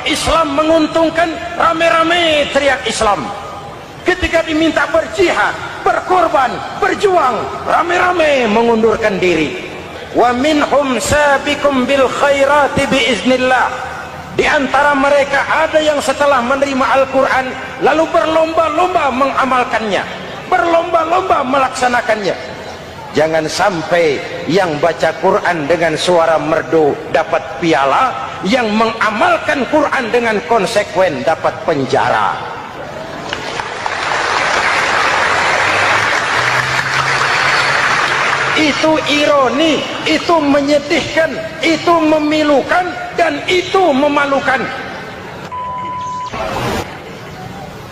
Islam menguntungkan, rame-rame teriak Islam. Ketika diminta berjihad, berkorban, berjuang, rame-rame mengundurkan diri. Wa minhum sabiqum bil khairati biiznillah. Di antara mereka ada yang setelah menerima Al-Quran lalu berlomba-lomba mengamalkannya, berlomba-lomba melaksanakannya. Jangan sampai yang baca Quran dengan suara merdu dapat piala, yang mengamalkan Quran dengan konsekuen dapat penjara. Itu ironi, itu menyedihkan, itu memilukan, dan itu memalukan.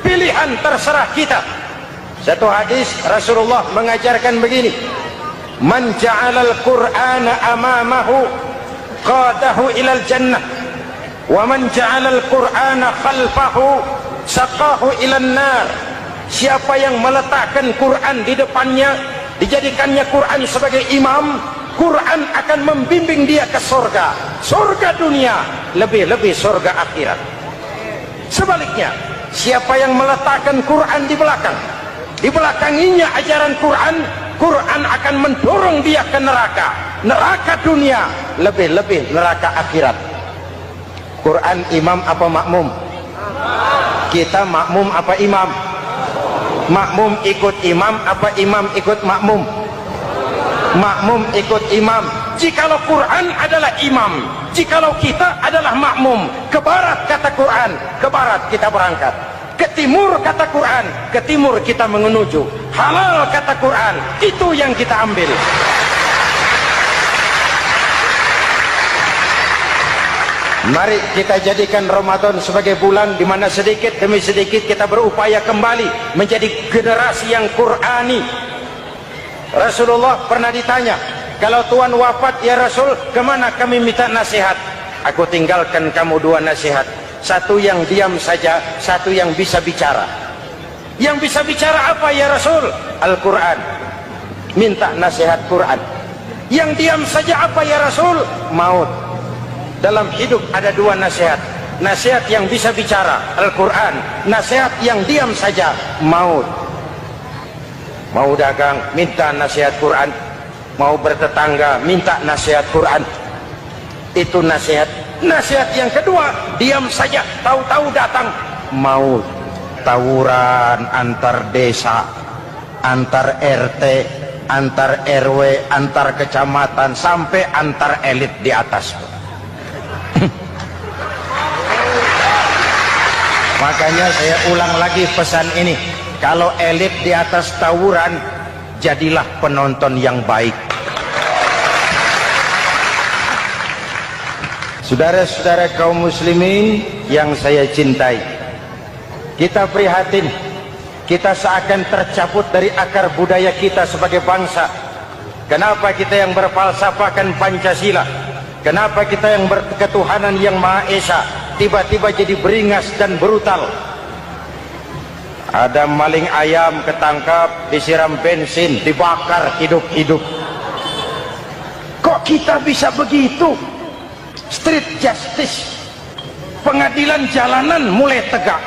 Pilihan terserah kita. Satu hadis Rasulullah mengajarkan begini: man ja'alal Qur'ana amamahu qadahu ilal jannah, wa man ja'alal Qur'ana khalfahu saqahu ilan nar. Siapa yang meletakkan Quran di depannya, dijadikannya Quran sebagai imam, Quran akan membimbing dia ke surga, surga dunia, lebih-lebih surga akhirat. Sebaliknya, siapa yang meletakkan Quran di belakang, dibelakanginya ajaran Quran, Quran akan mendorong dia ke neraka, neraka dunia, lebih-lebih neraka akhirat. Quran imam apa makmum? Kita makmum apa imam? Makmum ikut imam apa imam ikut makmum? Makmum ikut imam. Jikalau Quran adalah imam, jikalau kita adalah makmum, ke barat kata Quran, ke barat kita berangkat. Ke timur kata Quran, ke timur kita menuju. Halal kata Quran, itu yang kita ambil. Mari kita jadikan Ramadan sebagai bulan di mana sedikit demi sedikit kita berupaya kembali menjadi generasi yang Qurani. Rasulullah pernah ditanya, kalau Tuhan wafat ya Rasul, kemana kami minta nasihat? Aku tinggalkan kamu dua nasihat. Satu yang diam saja, satu yang bisa bicara. Yang bisa bicara apa ya Rasul? Al-Quran. Minta nasihat Quran. Yang diam saja apa ya Rasul? Maut. Dalam hidup ada dua nasihat. Nasihat yang bisa bicara, Al-Quran. Nasihat yang diam saja, maut. Mau dagang, minta nasihat Quran. Mau bertetangga, minta nasihat Quran. Itu nasihat. Nasihat yang kedua, diam saja, tahu-tahu datang maut. Tawuran antar desa, antar RT, antar RW, antar kecamatan, sampai antar elit di atas. Makanya saya ulang lagi pesan ini, kalau elit di atas tawuran, jadilah penonton yang baik. Saudara-saudara kaum muslimin yang saya cintai, kita prihatin, kita seakan tercabut dari akar budaya kita sebagai bangsa. Kenapa kita yang berfalsafahkan Pancasila, kenapa kita yang berketuhanan yang Maha Esa tiba-tiba jadi beringas dan brutal? Ada maling ayam ketangkap, disiram bensin, dibakar hidup-hidup. Kok kita bisa begitu? Street justice, pengadilan jalanan mulai tegak.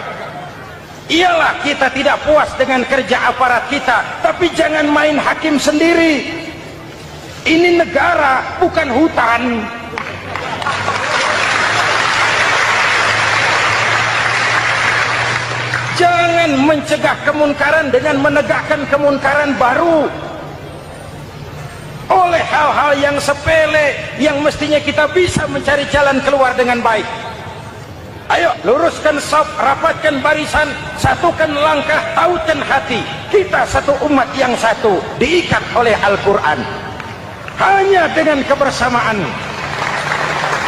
Iyalah kita tidak puas dengan kerja aparat kita, tapi jangan main hakim sendiri. Ini negara, bukan hutan. Jangan mencegah kemunkaran dengan menegakkan kemunkaran baru. Oleh hal-hal yang sepele yang mestinya kita bisa mencari jalan keluar dengan baik. Ayo luruskan saf, rapatkan barisan, satukan langkah, tautan hati. Kita satu umat yang satu, diikat oleh Al-Quran. Hanya dengan kebersamaan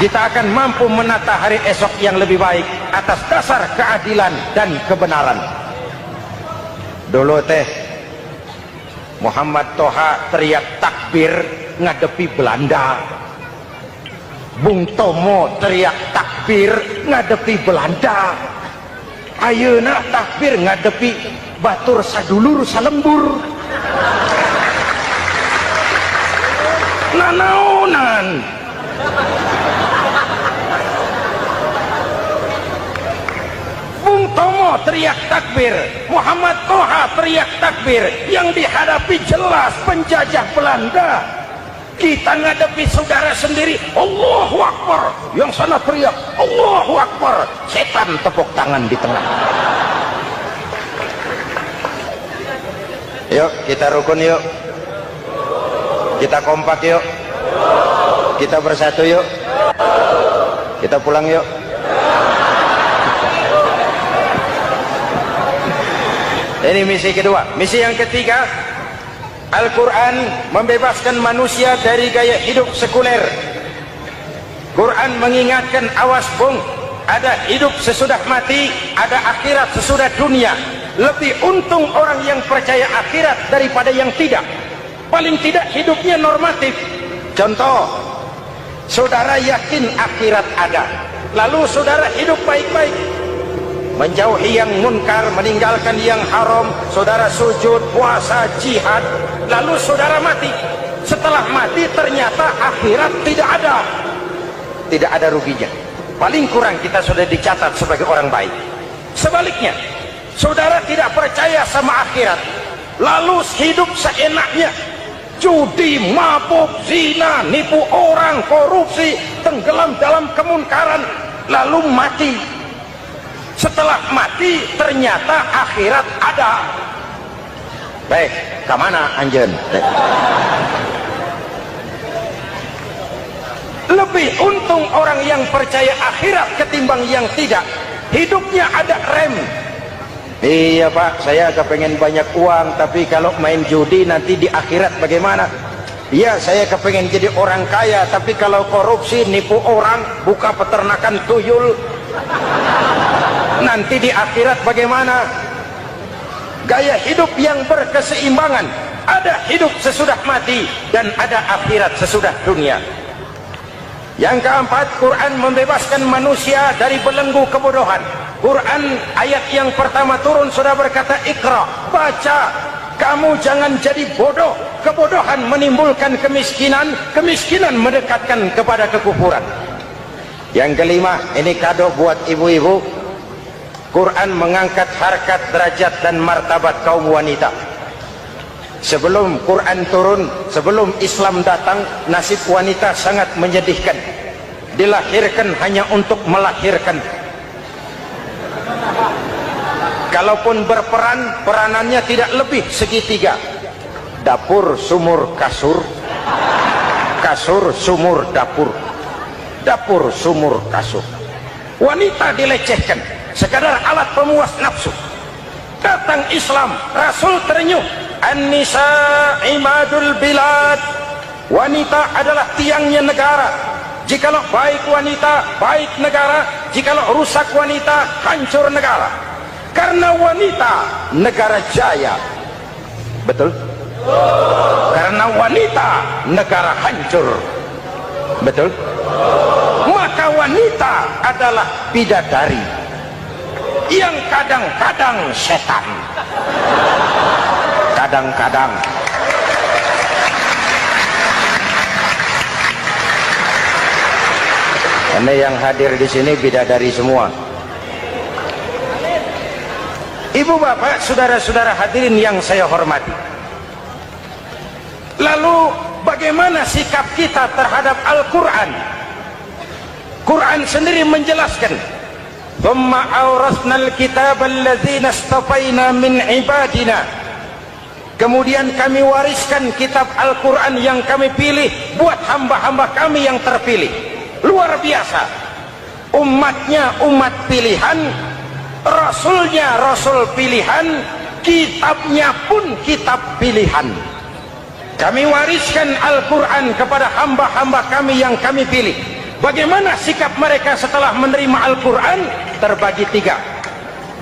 kita akan mampu menata hari esok yang lebih baik atas dasar keadilan dan kebenaran. Dulu Muhammad Toha teriak takbir ngadepi Belanda. Bung Tomo teriak takbir ngadepi Belanda. Ayeuna takbir ngadepi batur sadulur salembur. Nanaonan. Soekarno teriak takbir, Muhammad Toha teriak takbir, yang dihadapi jelas penjajah Belanda. Kita ngadepi saudara sendiri, Allahu Akbar, yang sana teriak Allahu Akbar, setan tepuk tangan di tengah. Yuk kita rukun, yuk kita kompak, yuk kita bersatu, yuk kita pulang, yuk. Ini misi kedua. Misi yang ketiga, Al-Quran membebaskan manusia dari gaya hidup sekuler. Quran mengingatkan, awas bung, ada hidup sesudah mati, ada akhirat sesudah dunia. Lebih untung orang yang percaya akhirat daripada yang tidak. Paling tidak hidupnya normatif. Contoh, saudara yakin akhirat ada, lalu saudara hidup baik-baik, menjauhi yang munkar, meninggalkan yang haram, saudara sujud, puasa, jihad, lalu saudara mati. Setelah mati ternyata akhirat tidak ada ruginya. Paling kurang kita sudah dicatat sebagai orang baik. Sebaliknya, saudara tidak percaya sama akhirat, lalu hidup seenaknya, judi, mabuk, zina, nipu orang, korupsi, tenggelam dalam kemunkaran, lalu mati. Setelah mati ternyata akhirat ada. Baik, kemana anjen? Lebih untung orang yang percaya akhirat ketimbang yang tidak. Hidupnya ada rem. Iya pak, saya kepengen banyak uang, tapi kalau main judi nanti di akhirat bagaimana? Iya, saya kepengen jadi orang kaya, tapi kalau korupsi, nipu orang, buka peternakan tuyul, nanti di akhirat bagaimana? Gaya hidup yang berkeseimbangan, ada hidup sesudah mati dan ada akhirat sesudah dunia. Yang keempat, Quran membebaskan manusia dari belenggu kebodohan. Quran ayat yang pertama turun sudah berkata, Iqra, baca, kamu jangan jadi bodoh. Kebodohan menimbulkan kemiskinan, kemiskinan mendekatkan kepada kekufuran. Yang kelima, ini kado buat ibu-ibu, Quran mengangkat harkat, derajat dan martabat kaum wanita. Sebelum Quran turun, sebelum Islam datang, nasib wanita sangat menyedihkan. Dilahirkan hanya untuk melahirkan. Kalaupun berperan, peranannya tidak lebih segitiga. Dapur, sumur, kasur. Kasur, sumur, dapur. Dapur, sumur, kasur. Wanita dilecehkan, sekadar alat pemuas nafsu. Datang Islam, Rasul terenyuh, An-nisa imadul bilad, wanita adalah tiangnya negara. Jikalau baik wanita, baik negara. Jikalau rusak wanita, hancur negara. Karena wanita, negara jaya. Betul? Karena wanita, negara hancur. Betul? Maka wanita adalah bidadari yang kadang-kadang setan. Kadang-kadang. Karena yang hadir di sini bidadari semua. Ibu bapak, saudara-saudara hadirin yang saya hormati. Lalu bagaimana sikap kita terhadap Al-Quran? Quran sendiri menjelaskan, "Tsumma awrasnal kitaba alladzina istafaina min ibadina." Kemudian kami wariskan kitab Al-Quran yang kami pilih buat hamba-hamba kami yang terpilih. Luar biasa. Umatnya umat pilihan, Rasulnya Rasul pilihan, kitabnya pun kitab pilihan. Kami wariskan Al-Quran kepada hamba-hamba kami yang kami pilih. Bagaimana sikap mereka setelah menerima Al-Quran? Terbagi tiga.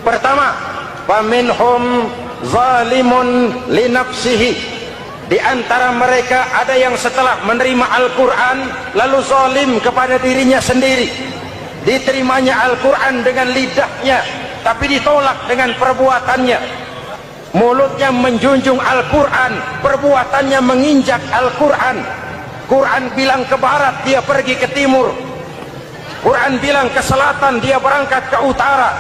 Pertama, faminhum zalimun linafsihi. Di antara mereka ada yang setelah menerima Al-Quran lalu zalim kepada dirinya sendiri. Diterimanya Al-Quran dengan lidahnya, tapi ditolak dengan perbuatannya. Mulutnya menjunjung Al-Quran, perbuatannya menginjak Al-Quran. Quran bilang ke barat, dia pergi ke timur. Quran bilang ke selatan, dia berangkat ke utara.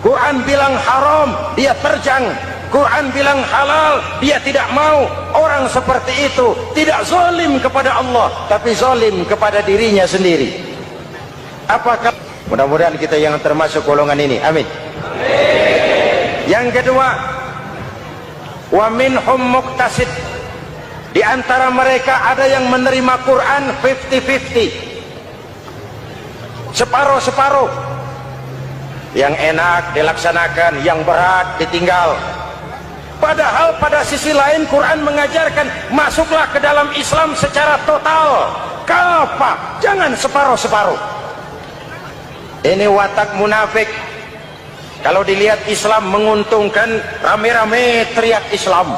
Quran bilang haram, dia terjang. Quran bilang halal, dia tidak mau. Orang seperti itu tidak zalim kepada Allah, tapi zalim kepada dirinya sendiri. Apakah mudah-mudahan kita yang termasuk golongan ini, amin. Yang kedua, wa minhum muqtasid, di antara mereka ada yang menerima Quran 50-50, separuh-separuh. Yang enak dilaksanakan, yang berat ditinggal. Padahal pada sisi lain Quran mengajarkan masuklah ke dalam Islam secara total, kafah, jangan separuh-separuh. Ini watak munafik. Kalau dilihat Islam menguntungkan, rame-rame teriak Islam.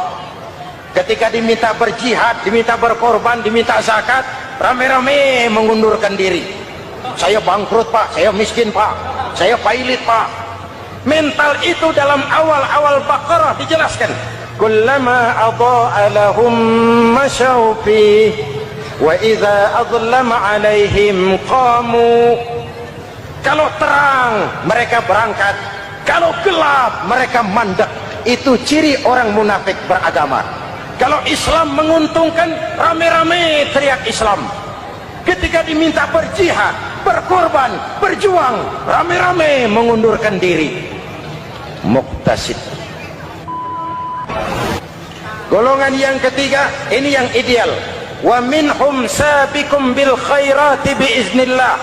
Ketika diminta berjihad, diminta berkorban, diminta zakat, rame-rame mengundurkan diri. Saya bangkrut pak, saya miskin pak, saya pailit pak. Mental itu dalam awal-awal Baqarah dijelaskan. Kullama adha'a lahum masyaw fi wa idza adlama alaihim qamu. Kalau terang mereka berangkat, kalau gelap mereka mandek. Itu ciri orang munafik beragama. Kalau Islam menguntungkan, rame-rame teriak Islam. Ketika diminta berjihad, berkorban, berjuang, rame-rame mengundurkan diri. Muqtasid. Golongan yang ketiga, ini yang ideal. Wa minhum sabiqum bil khairati biiznillah.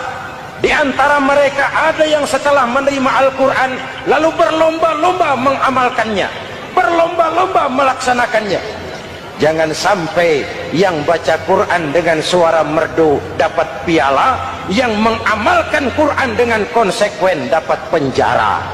Di antara mereka ada yang setelah menerima Al-Quran lalu berlomba-lomba mengamalkannya, berlomba-lomba melaksanakannya. Jangan sampai yang baca Quran dengan suara merdu dapat piala, yang mengamalkan Quran dengan konsekuen dapat penjara.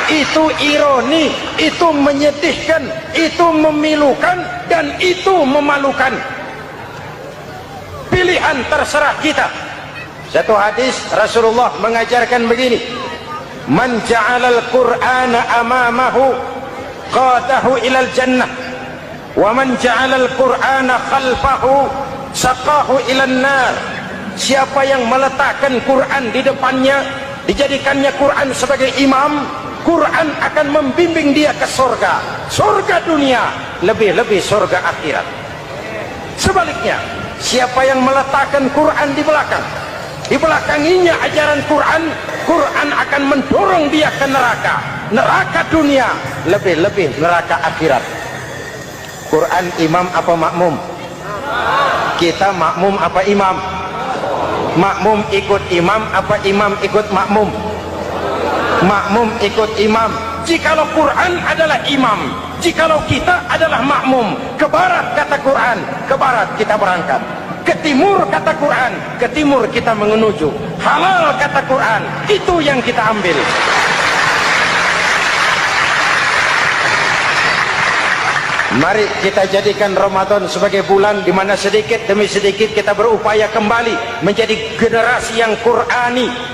Itu ironi, itu menyedihkan, itu memilukan, dan itu memalukan. Pilihan terserah kita. Satu hadis Rasulullah mengajarkan begini: man ja'alal Qur'ana amamahu qadahu ilal jannah, wa man ja'alal Qur'ana khalfahu saqahu ilan nar. Siapa yang meletakkan Quran di depannya, dijadikannya Quran sebagai imam, Quran akan membimbing dia ke surga, surga dunia, lebih-lebih surga akhirat. Sebaliknya, siapa yang meletakkan Quran di belakang, dibelakanginya ajaran Quran, Quran akan mendorong dia ke neraka, neraka dunia, lebih-lebih neraka akhirat. Quran imam apa makmum? Kita makmum apa imam? Makmum ikut imam apa imam ikut makmum? Makmum ikut imam. Jikalau Quran adalah imam, jikalau kita adalah makmum, ke barat kata Quran, ke barat kita berangkat. Ke timur kata Quran, ke timur kita menuju. Halal kata Quran, itu yang kita ambil. Mari kita jadikan Ramadan sebagai bulan di mana sedikit demi sedikit kita berupaya kembali menjadi generasi yang Qurani.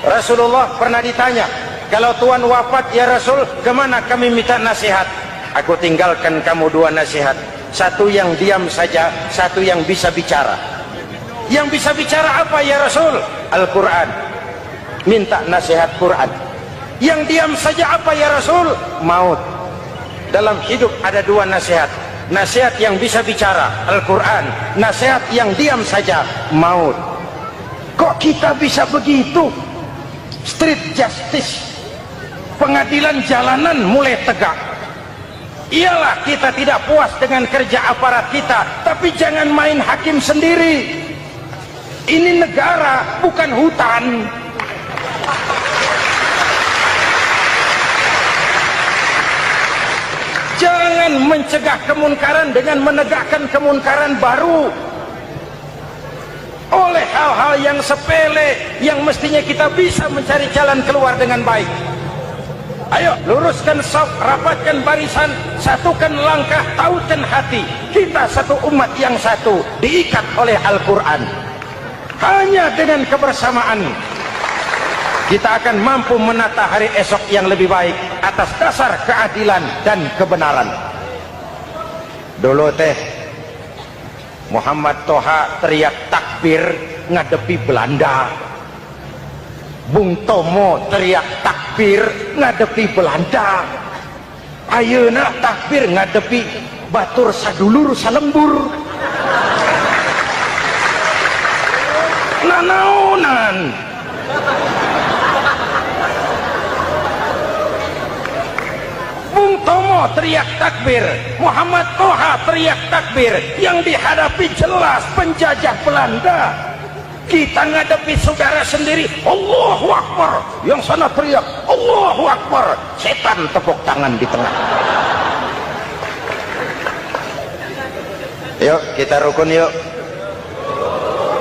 Rasulullah pernah ditanya, kalau Tuhan wafat ya Rasul, kemana kami minta nasihat? Aku tinggalkan kamu dua nasihat. Satu yang diam saja, satu yang bisa bicara. Yang bisa bicara apa ya Rasul? Al-Quran. Minta nasihat Quran. Yang diam saja apa ya Rasul? Maut. Dalam hidup ada dua nasihat. Nasihat yang bisa bicara, Al-Quran. Nasihat yang diam saja, maut. Kok kita bisa begitu? Street justice, pengadilan jalanan mulai tegak. Iyalah kita tidak puas dengan kerja aparat kita, tapi jangan main hakim sendiri. Ini negara, bukan hutan. Jangan mencegah kemunkaran dengan menegakkan kemunkaran baru. Oleh hal-hal yang sepele yang mestinya kita bisa mencari jalan keluar dengan baik. Ayo luruskan shaf, rapatkan barisan, satukan langkah, tautkan hati. Kita satu umat yang satu, diikat oleh Al-Quran. Hanya dengan kebersamaan kita akan mampu menata hari esok yang lebih baik atas dasar keadilan dan kebenaran. Dulu teh Muhammad Toha teriak takbir ngadepi Belanda. Bung Tomo teriak takbir ngadepi Belanda. Ayeuna takbir ngadepi batur sadulur salembur. Nanaonan. Bung Tomo teriak takbir, Muhammad Toha teriak takbir, yang dihadapi jelas penjajah Belanda. Kita ngadepi saudara sendiri, Allahu Akbar, yang sana teriak Allahu Akbar, setan tepuk tangan di tengah. Yuk kita rukun yuk,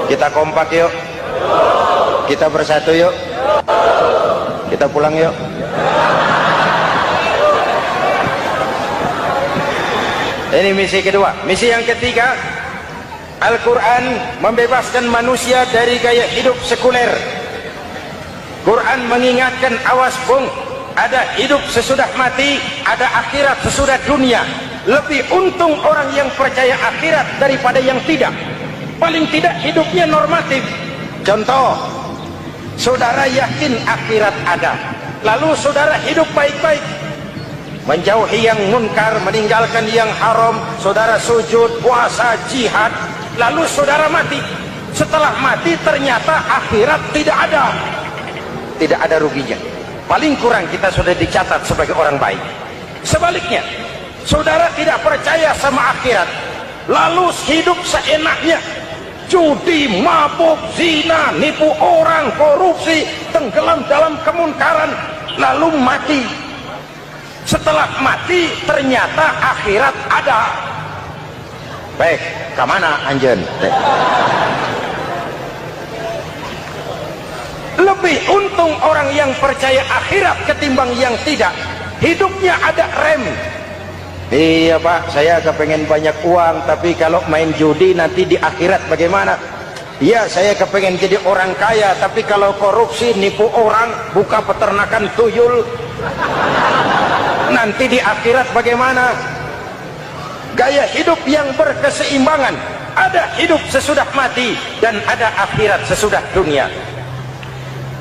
kita kompak yuk, kita bersatu yuk, kita pulang yuk. Ini misi kedua. Misi yang ketiga, Al-Quran membebaskan manusia dari gaya hidup sekuler. Quran mengingatkan, awas bung, ada hidup sesudah mati, ada akhirat sesudah dunia. Lebih untung orang yang percaya akhirat daripada yang tidak. Paling tidak hidupnya normatif. Contoh, saudara yakin akhirat ada, lalu saudara hidup baik-baik, menjauhi yang munkar, meninggalkan yang haram, saudara sujud, puasa, jihad, lalu saudara mati. Setelah mati ternyata akhirat tidak ada ruginya. Paling kurang kita sudah dicatat sebagai orang baik. Sebaliknya, saudara tidak percaya sama akhirat, lalu hidup seenaknya, judi, mabuk, zina, nipu orang, korupsi, tenggelam dalam kemunkaran, lalu mati. Setelah mati ternyata akhirat ada. Baik, kemana anjen? Lebih untung orang yang percaya akhirat ketimbang yang tidak. Hidupnya ada rem. Iya pak, saya kepengen banyak uang, tapi kalau main judi nanti di akhirat bagaimana? Iya, saya kepengen jadi orang kaya, tapi kalau korupsi, nipu orang, buka peternakan tuyul, nanti di akhirat bagaimana? Gaya hidup yang berkeseimbangan, ada hidup sesudah mati dan ada akhirat sesudah dunia.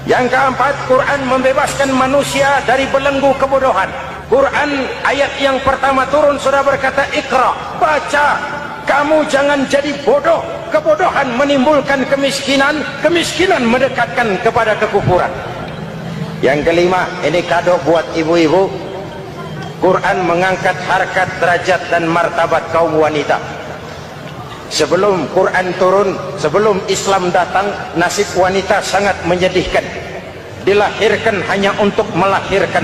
Yang keempat, Quran membebaskan manusia dari belenggu kebodohan. Quran ayat yang pertama turun sudah berkata, Iqra, baca, kamu jangan jadi bodoh. Kebodohan menimbulkan kemiskinan, kemiskinan mendekatkan kepada kekufuran. Yang kelima, ini kado buat ibu-ibu, Quran mengangkat harkat, derajat dan martabat kaum wanita. Sebelum Quran turun, sebelum Islam datang, nasib wanita sangat menyedihkan. Dilahirkan hanya untuk melahirkan.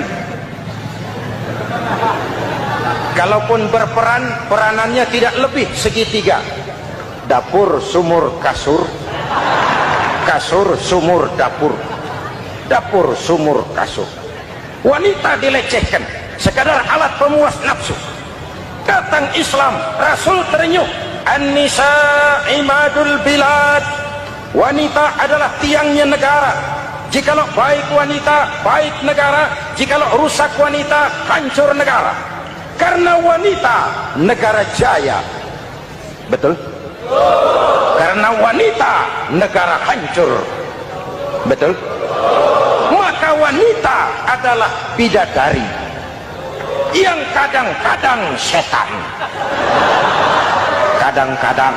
Kalaupun berperan, peranannya tidak lebih segitiga. Dapur, sumur, kasur. Kasur, sumur, dapur. Dapur, sumur, kasur. Wanita dilecehkan, sekadar alat pemuas nafsu. Datang Islam, Rasul terenyuh, An-nisa imadul bilad. Wanita adalah tiangnya negara. Jikalau baik wanita, baik negara. Jikalau rusak wanita, hancur negara. Karena wanita, negara jaya. Betul? Karena wanita, negara hancur. Betul? Maka wanita adalah bidadari yang kadang-kadang setan. Kadang-kadang.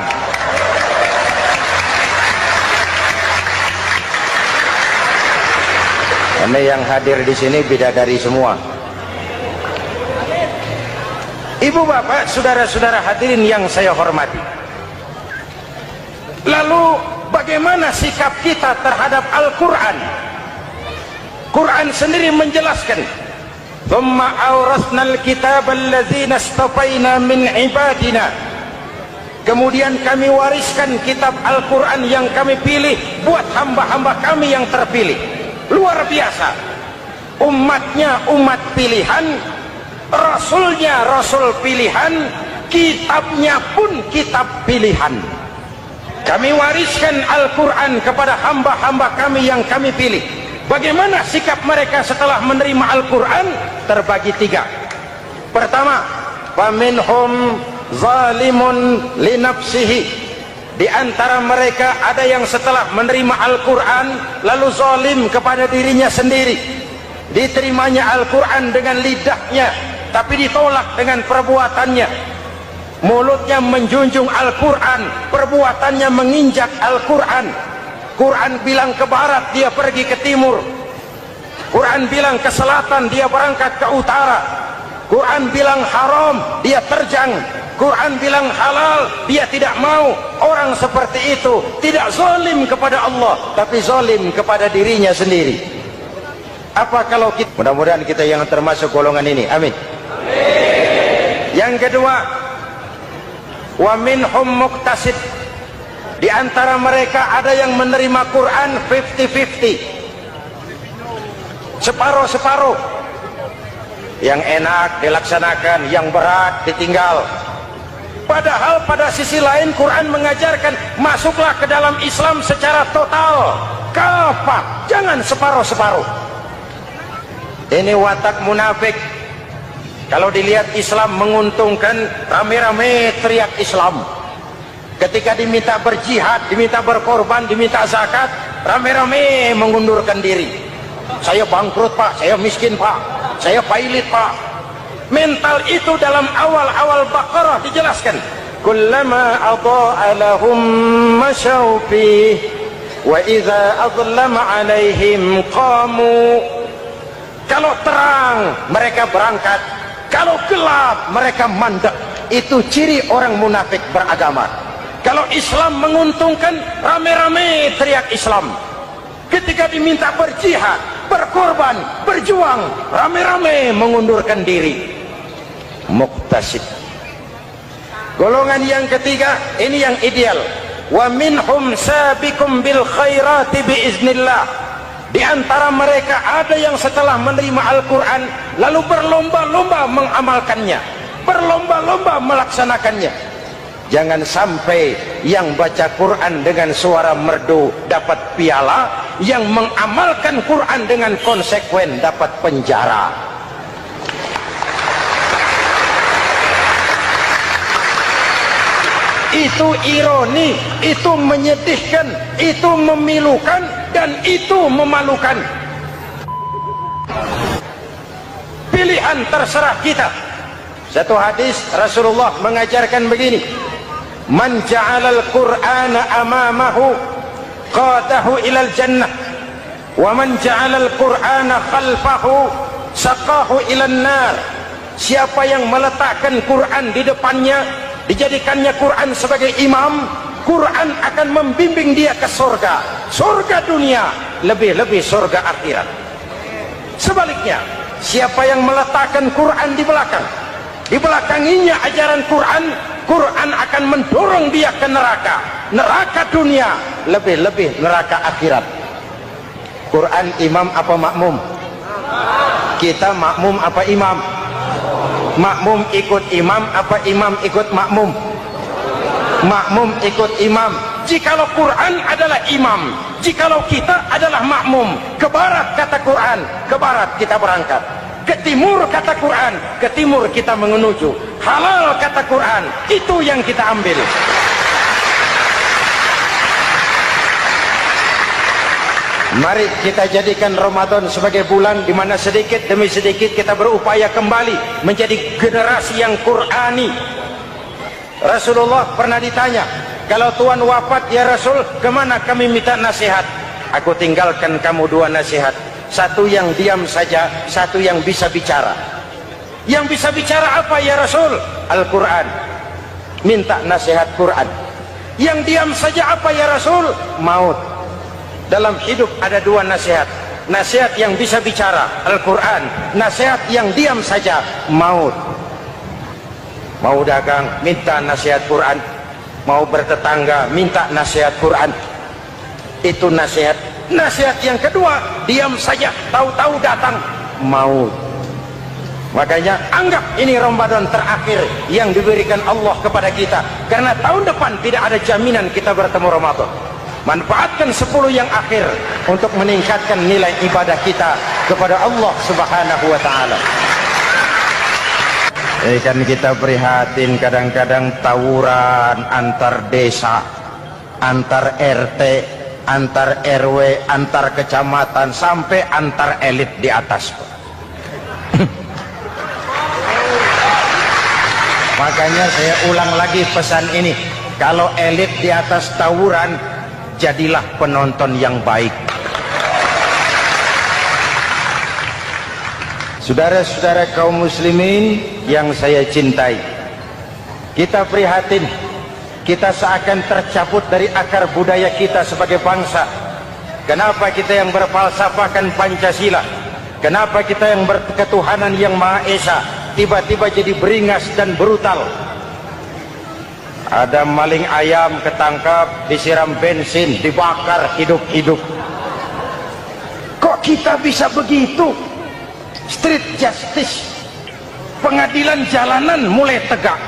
Ini yang hadir di sini bidadari semua. Ibu bapak, saudara-saudara hadirin yang saya hormati. Lalu bagaimana sikap kita terhadap Al-Quran? Quran sendiri menjelaskan, "Tsumma awrasnal kitab alladzina istafaina min ibadina." Kemudian kami wariskan kitab Al-Quran yang kami pilih buat hamba-hamba kami yang terpilih. Luar biasa. Umatnya umat pilihan, Rasulnya Rasul pilihan, kitabnya pun kitab pilihan. Kami wariskan Al-Quran kepada hamba-hamba kami yang kami pilih. Bagaimana sikap mereka setelah menerima Al-Quran? Terbagi tiga. Pertama, faminhum zalimun li nafsihi. Di antara mereka ada yang setelah menerima Al-Quran lalu zalim kepada dirinya sendiri. Diterimanya Al-Quran dengan lidahnya, tapi ditolak dengan perbuatannya. Mulutnya menjunjung Al-Quran, perbuatannya menginjak Al-Quran. Quran bilang ke barat, dia pergi ke timur. Quran bilang ke selatan, dia berangkat ke utara. Quran bilang haram, dia terjang. Quran bilang halal, dia tidak mau. Orang seperti itu tidak zalim kepada Allah, tapi zalim kepada dirinya sendiri. Apa kalau kita, mudah-mudahan kita yang termasuk golongan ini, amin. Yang kedua, wa minhum muqtasid. Di antara mereka ada yang menerima Quran 50-50, separuh-separuh. Yang enak dilaksanakan, yang berat ditinggal. Padahal pada sisi lain Quran mengajarkan masuklah ke dalam Islam secara total, kafah, jangan separuh-separuh. Ini watak munafik. Kalau dilihat Islam menguntungkan, rame-rame teriak Islam. Ketika diminta berjihad, diminta berkorban, diminta zakat, rame-rame mengundurkan diri. Saya bangkrut pak, saya miskin pak, saya pailit pak. Mental itu dalam awal-awal Baqarah dijelaskan. Kullama adha'a lahum masyaw fih wa idza adlama alaihim qamu. Kalau terang mereka berangkat, kalau gelap mereka mandek. Itu ciri orang munafik beragama. Kalau Islam menguntungkan, rame-rame teriak Islam. Ketika diminta berjihad, berkorban, berjuang, rame-rame mengundurkan diri. Muqtasid. Golongan yang ketiga, ini yang ideal. Wa minhum sabiqum bil khairati biiznillah. Di antara mereka ada yang setelah menerima Al-Quran lalu berlomba-lomba mengamalkannya, berlomba-lomba melaksanakannya. Jangan sampai yang baca Quran dengan suara merdu dapat piala, yang mengamalkan Quran dengan konsekuen dapat penjara. Itu ironi, itu menyedihkan, itu memilukan, dan itu memalukan. Pilihan terserah kita. Satu hadis Rasulullah mengajarkan begini: man ja'alal Qur'ana amamahu qadahu ilal jannah, wa man ja'alal Qur'ana khalfahu saqahu ilan nar. Siapa yang meletakkan Quran di depannya, dijadikannya Quran sebagai imam, Quran akan membimbing dia ke surga, surga dunia, lebih-lebih surga akhirat. Sebaliknya, siapa yang meletakkan Quran di belakang, dibelakanginya ajaran Quran, Quran akan mendorong dia ke neraka, neraka dunia, lebih-lebih neraka akhirat. Quran imam apa makmum? Kita makmum apa imam? Makmum ikut imam apa imam ikut makmum? Makmum ikut imam. Jikalau Quran adalah imam, jikalau kita adalah makmum. Ke barat kata Quran, ke barat kita berangkat. Ke timur kata Quran, ke timur kita menuju. Halal kata Quran, itu yang kita ambil. Mari kita jadikan Ramadan sebagai bulan di mana sedikit demi sedikit kita berupaya kembali menjadi generasi yang Qurani. Rasulullah pernah ditanya, kalau Tuhan wafat ya Rasul, kemana kami minta nasihat? Aku tinggalkan kamu dua nasihat. Satu yang diam saja, satu yang bisa bicara. Yang bisa bicara apa ya Rasul? Al-Quran. Minta nasihat Quran. Yang diam saja apa ya Rasul? Maut. Dalam hidup ada dua nasihat. Nasihat yang bisa bicara, Al-Quran. Nasihat yang diam saja, maut. Mau dagang, minta nasihat Quran. Mau bertetangga, minta nasihat Quran. Itu nasihat. Nasihat yang kedua, diam saja, tahu-tahu datang, maut. Makanya anggap ini Ramadan terakhir yang diberikan Allah kepada kita, karena tahun depan tidak ada jaminan kita bertemu Ramadan. Manfaatkan 10 yang akhir untuk meningkatkan nilai ibadah kita kepada Allah Subhanahu wa ta'ala. Kan kita prihatin kadang-kadang tawuran antar desa. antar RT, antar RW, antar kecamatan, sampai antar elit di atas. Makanya saya ulang lagi pesan ini, kalau elit di atas tawuran, jadilah penonton yang baik. Saudara-saudara kaum muslimin yang saya cintai, kita prihatin, kita seakan tercabut dari akar budaya kita sebagai bangsa. Kenapa kita yang berfalsafahkan Pancasila, kenapa kita yang berketuhanan yang Maha Esa tiba-tiba jadi beringas dan brutal? Ada maling ayam ketangkap, disiram bensin, dibakar hidup-hidup. Kok kita bisa begitu? Street justice, pengadilan jalanan mulai tegak.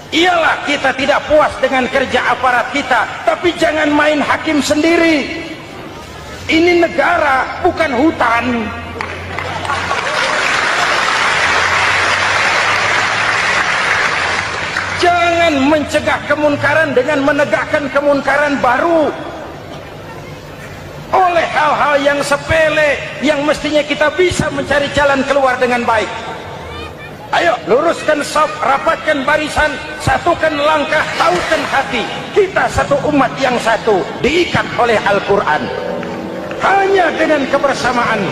Iyalah kita tidak puas dengan kerja aparat kita, tapi jangan main hakim sendiri. Ini negara, bukan hutan. Jangan mencegah kemunkaran dengan menegakkan kemunkaran baru. Oleh hal-hal yang sepele yang mestinya kita bisa mencari jalan keluar dengan baik. Ayo luruskan saf, rapatkan barisan, satukan langkah, taukan hati. Kita satu umat yang satu, diikat oleh Al-Quran. Hanya dengan kebersamaan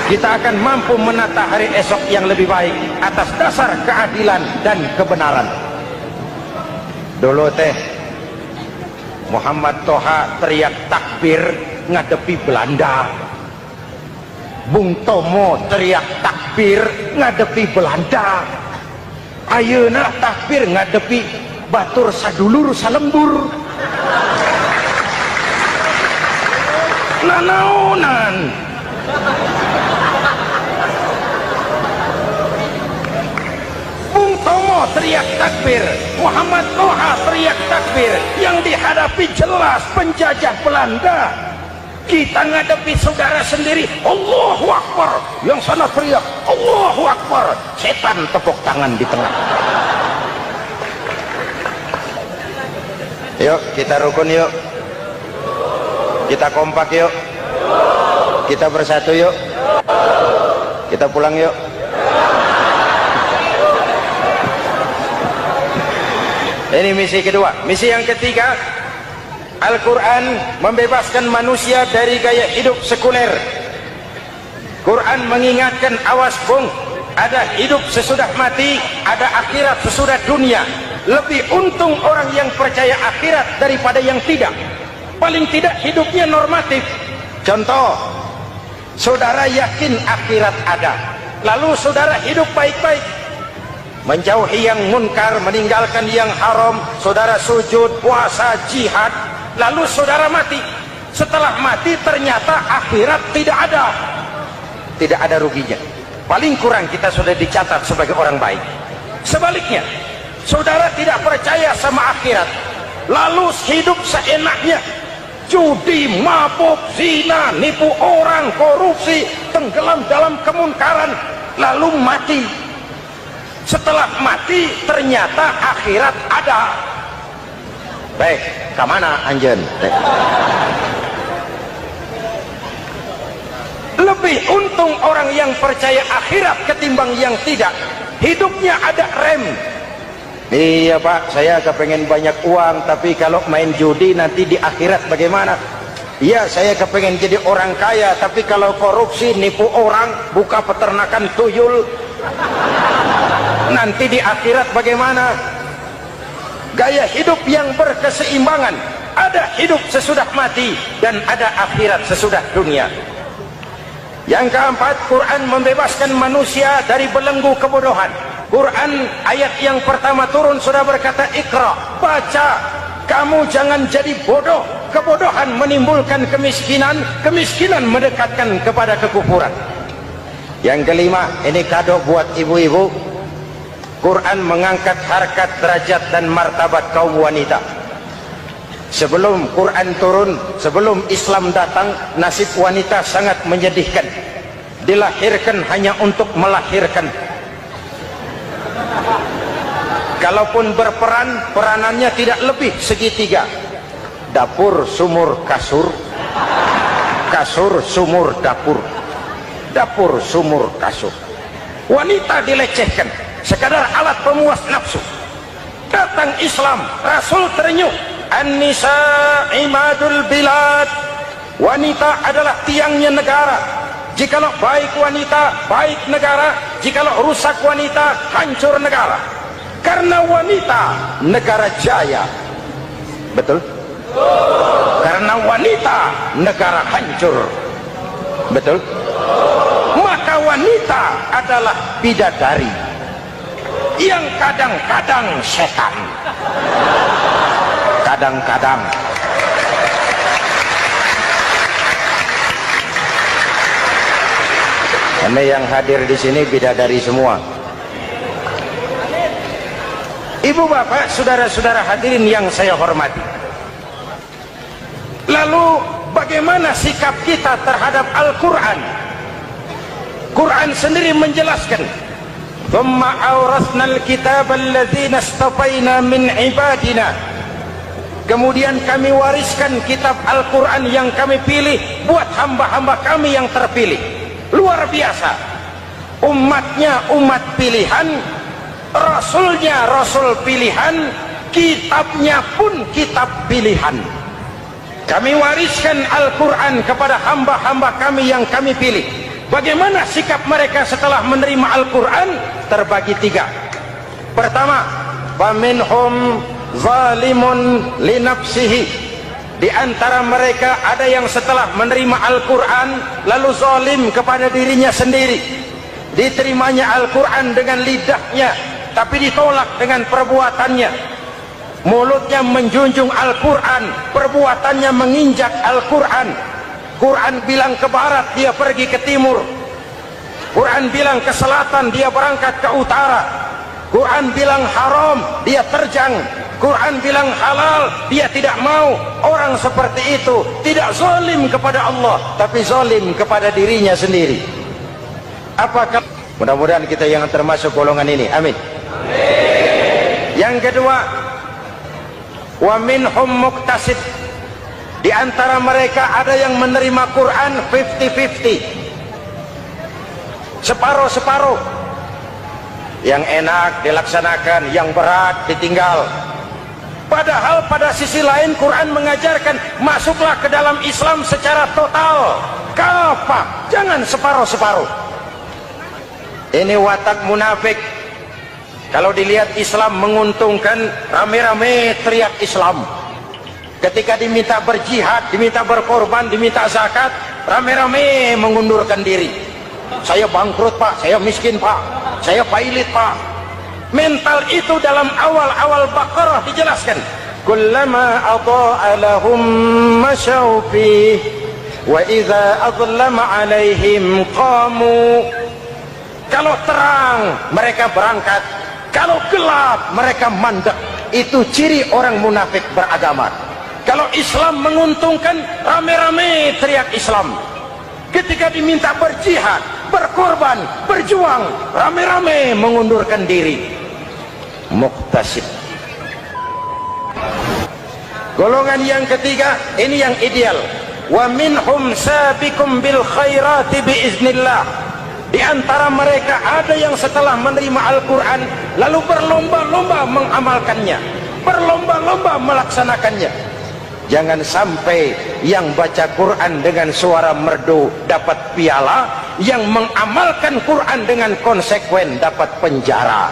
kita akan mampu menata hari esok yang lebih baik atas dasar keadilan dan kebenaran. Dulu teh Muhammad Toha teriak takbir ngadepi Belanda. Bung Tomo teriak takbir ngadepi Belanda. Ayeuna takbir ngadepi batur sadulur salembur. Nanaonan. Bung Tomo teriak takbir, Muhammad Toha teriak takbir. Yang dihadapi jelas penjajah Belanda. Kita ngadepi saudara sendiri, Allahu Akbar. Yang sana teriak, Allahu Akbar. Setan tepuk tangan di tengah. Yuk kita rukun yuk, kita kompak yuk, kita bersatu yuk, kita pulang yuk. Ini misi kedua. Misi yang ketiga, Al-Quran membebaskan manusia dari gaya hidup sekuler. Quran mengingatkan, awas bung, ada hidup sesudah mati, ada akhirat sesudah dunia. Lebih untung orang yang percaya akhirat daripada yang tidak. Paling tidak hidupnya normatif. Contoh, saudara yakin akhirat ada, lalu saudara hidup baik-baik, menjauhi yang munkar, meninggalkan yang haram, saudara sujud, puasa, jihad, lalu saudara mati. Setelah mati ternyata akhirat tidak ada ruginya. Paling kurang kita sudah dicatat sebagai orang baik. Sebaliknya, saudara tidak percaya sama akhirat, lalu hidup seenaknya, judi, mabuk, zina, nipu orang, korupsi, tenggelam dalam kemunkaran, lalu mati. Setelah mati ternyata akhirat ada. Baik, kemana anjen? Lebih untung orang yang percaya akhirat ketimbang yang tidak. Hidupnya ada rem. Iya pak, saya kepengen banyak uang, tapi kalau main judi nanti di akhirat bagaimana? Iya, saya kepengen jadi orang kaya, tapi kalau korupsi, nipu orang, buka peternakan tuyul, nanti di akhirat bagaimana? Gaya hidup yang berkeseimbangan, ada hidup sesudah mati dan ada akhirat sesudah dunia. Yang keempat, Quran membebaskan manusia dari belenggu kebodohan. Quran ayat yang pertama turun sudah berkata, Iqra, baca, kamu jangan jadi bodoh. Kebodohan menimbulkan kemiskinan, kemiskinan mendekatkan kepada kekufuran. Yang kelima, ini kado buat ibu-ibu, Quran mengangkat harkat, derajat dan martabat kaum wanita. Sebelum Quran turun, sebelum Islam datang, nasib wanita sangat menyedihkan. Dilahirkan hanya untuk melahirkan. Kalaupun berperan, peranannya tidak lebih segitiga. Dapur, sumur, kasur. Kasur, sumur, dapur. Dapur, sumur, kasur. Wanita dilecehkan, sekadar alat pemuas nafsu. Datang Islam, Rasul terenyuh. An-nisa imadul bilad. Wanita adalah tiangnya negara. Jikalau baik wanita, baik negara. Jikalau rusak wanita, hancur negara. Karena wanita, negara jaya. Betul? Karena wanita, negara hancur. Betul? Maka wanita adalah bidadari yang kadang-kadang setan. Kadang-kadang. Karena yang hadir di sini bidadari semua. Ibu bapak, saudara-saudara hadirin yang saya hormati. Lalu bagaimana sikap kita terhadap Al-Quran? Quran sendiri menjelaskan, "Thumma awrasnal kitaba alladzina istafaina min ibadina." Kemudian kami wariskan kitab Al-Quran yang kami pilih buat hamba-hamba kami yang terpilih. Luar biasa. Umatnya umat pilihan, Rasulnya Rasul pilihan, kitabnya pun kitab pilihan. Kami wariskan Al-Quran kepada hamba-hamba kami yang kami pilih. Bagaimana sikap mereka setelah menerima Al-Quran? Terbagi tiga. Pertama, faminhum zalimun linafsihi. Di antara mereka ada yang setelah menerima Al-Quran lalu zalim kepada dirinya sendiri. Diterimanya Al-Quran dengan lidahnya, tapi ditolak dengan perbuatannya. Mulutnya menjunjung Al-Quran, perbuatannya menginjak Al-Quran. Quran bilang ke barat, dia pergi ke timur. Quran bilang ke selatan, dia berangkat ke utara. Quran bilang haram, dia terjang. Quran bilang halal, dia tidak mau. Orang seperti itu tidak zalim kepada Allah, tapi zalim kepada dirinya sendiri. Apakah mudah-mudahan kita yang termasuk golongan ini, amin. Yang kedua, wa minhum muqtasid. Di antara mereka ada yang menerima Quran 50-50, separuh-separuh. Yang enak dilaksanakan, yang berat ditinggal. Padahal pada sisi lain Quran mengajarkan masuklah ke dalam Islam secara total, kafah, jangan separuh-separuh. Ini watak munafik. Kalau dilihat Islam menguntungkan, rame-rame teriak Islam. Ketika diminta berjihad, diminta berkorban, diminta zakat, rame-rame mengundurkan diri. Saya bangkrut pak, saya miskin pak, saya pailit pak. Mental itu dalam awal-awal Baqarah dijelaskan. Kullama adha'a lahum masyaw fih wa idza adlama alaihim qamu. Kalau terang mereka berangkat, kalau gelap mereka mandek. Itu ciri orang munafik beragama. Kalau Islam menguntungkan, rame-rame teriak Islam. Ketika diminta berjihad, berkorban, berjuang, rame-rame mengundurkan diri. Muqtasid. Golongan yang ketiga, ini yang ideal. Wa minhum sabiqum bil khairati biiznillah. Di antara mereka ada yang setelah menerima Al-Quran lalu berlomba-lomba mengamalkannya, berlomba-lomba melaksanakannya. Jangan sampai yang baca Quran dengan suara merdu dapat piala, yang mengamalkan Quran dengan konsekuen dapat penjara.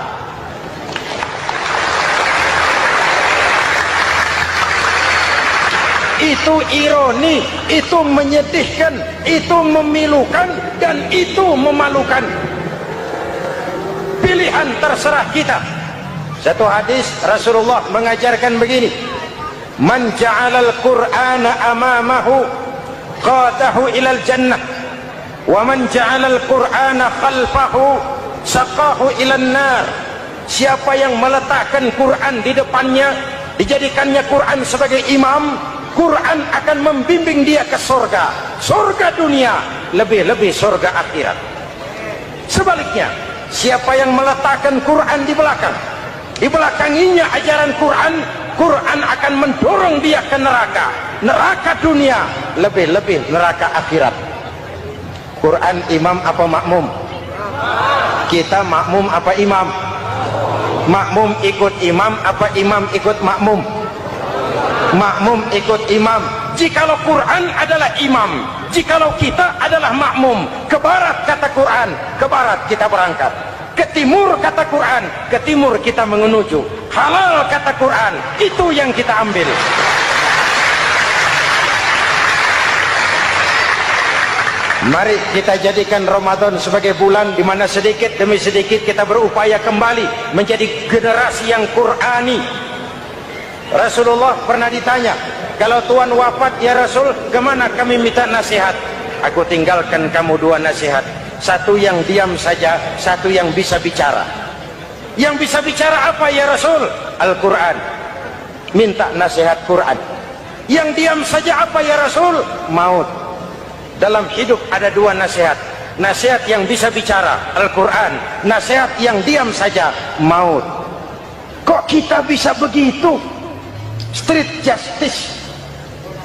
Itu ironi, itu menyedihkan, itu memilukan, dan itu memalukan. Pilihan terserah kita. Satu hadis Rasulullah mengajarkan begini, man ja'alal qur'ana amamahu qadahu ilal jannah, wa man ja'alal qur'ana khalfahu saqahu ilan nar. Siapa yang meletakkan Quran di depannya, dijadikannya Quran sebagai imam, Quran akan membimbing dia ke surga, surga dunia, lebih-lebih surga akhirat. Sebaliknya, siapa yang meletakkan Quran di belakang, dibelakanginya ajaran Quran, Quran akan mendorong dia ke neraka, neraka dunia, lebih-lebih neraka akhirat. Quran imam apa makmum? Kita makmum apa imam? Makmum ikut imam apa imam ikut makmum? Makmum ikut imam. Jikalau Quran adalah imam, jikalau kita adalah makmum, ke barat kata Quran, ke barat kita berangkat. Ke timur kata Quran, ke timur kita menuju. Halal kata Quran, itu yang kita ambil. Mari kita jadikan Ramadan sebagai bulan di mana sedikit demi sedikit kita berupaya kembali menjadi generasi yang Qurani. Rasulullah pernah ditanya, kalau Tuhan wafat ya Rasul, kemana kami minta nasihat? Aku tinggalkan kamu dua nasihat, satu yang diam saja, satu yang bisa bicara. Yang bisa bicara apa ya Rasul? Al-Quran. Minta nasihat Quran. Yang diam saja apa ya Rasul? Maut. Dalam hidup ada dua nasihat, nasihat yang bisa bicara Al-Quran, nasihat yang diam saja maut. Kok kita bisa begitu? Street justice,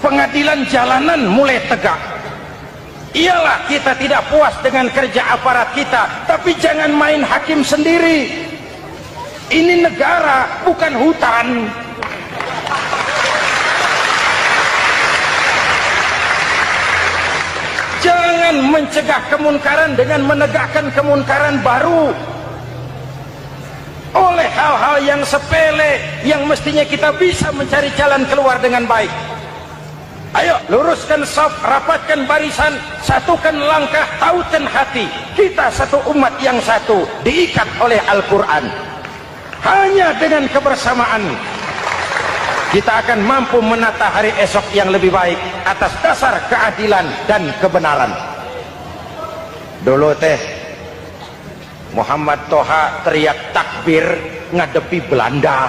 pengadilan jalanan mulai tegak. Iyalah kita tidak puas dengan kerja aparat kita, tapi jangan main hakim sendiri. Ini negara bukan hutan. Jangan mencegah kemunkaran dengan menegakkan kemunkaran baru. Oleh hal-hal yang sepele yang mestinya kita bisa mencari jalan keluar dengan baik. Ayo luruskan saf, rapatkan barisan, satukan langkah, tautan hati. Kita satu umat yang satu, diikat oleh Al-Quran. Hanya dengan kebersamaan kita akan mampu menata hari esok yang lebih baik atas dasar keadilan dan kebenaran. Dulu Muhammad Toha teriak takbir ngadepi Belanda.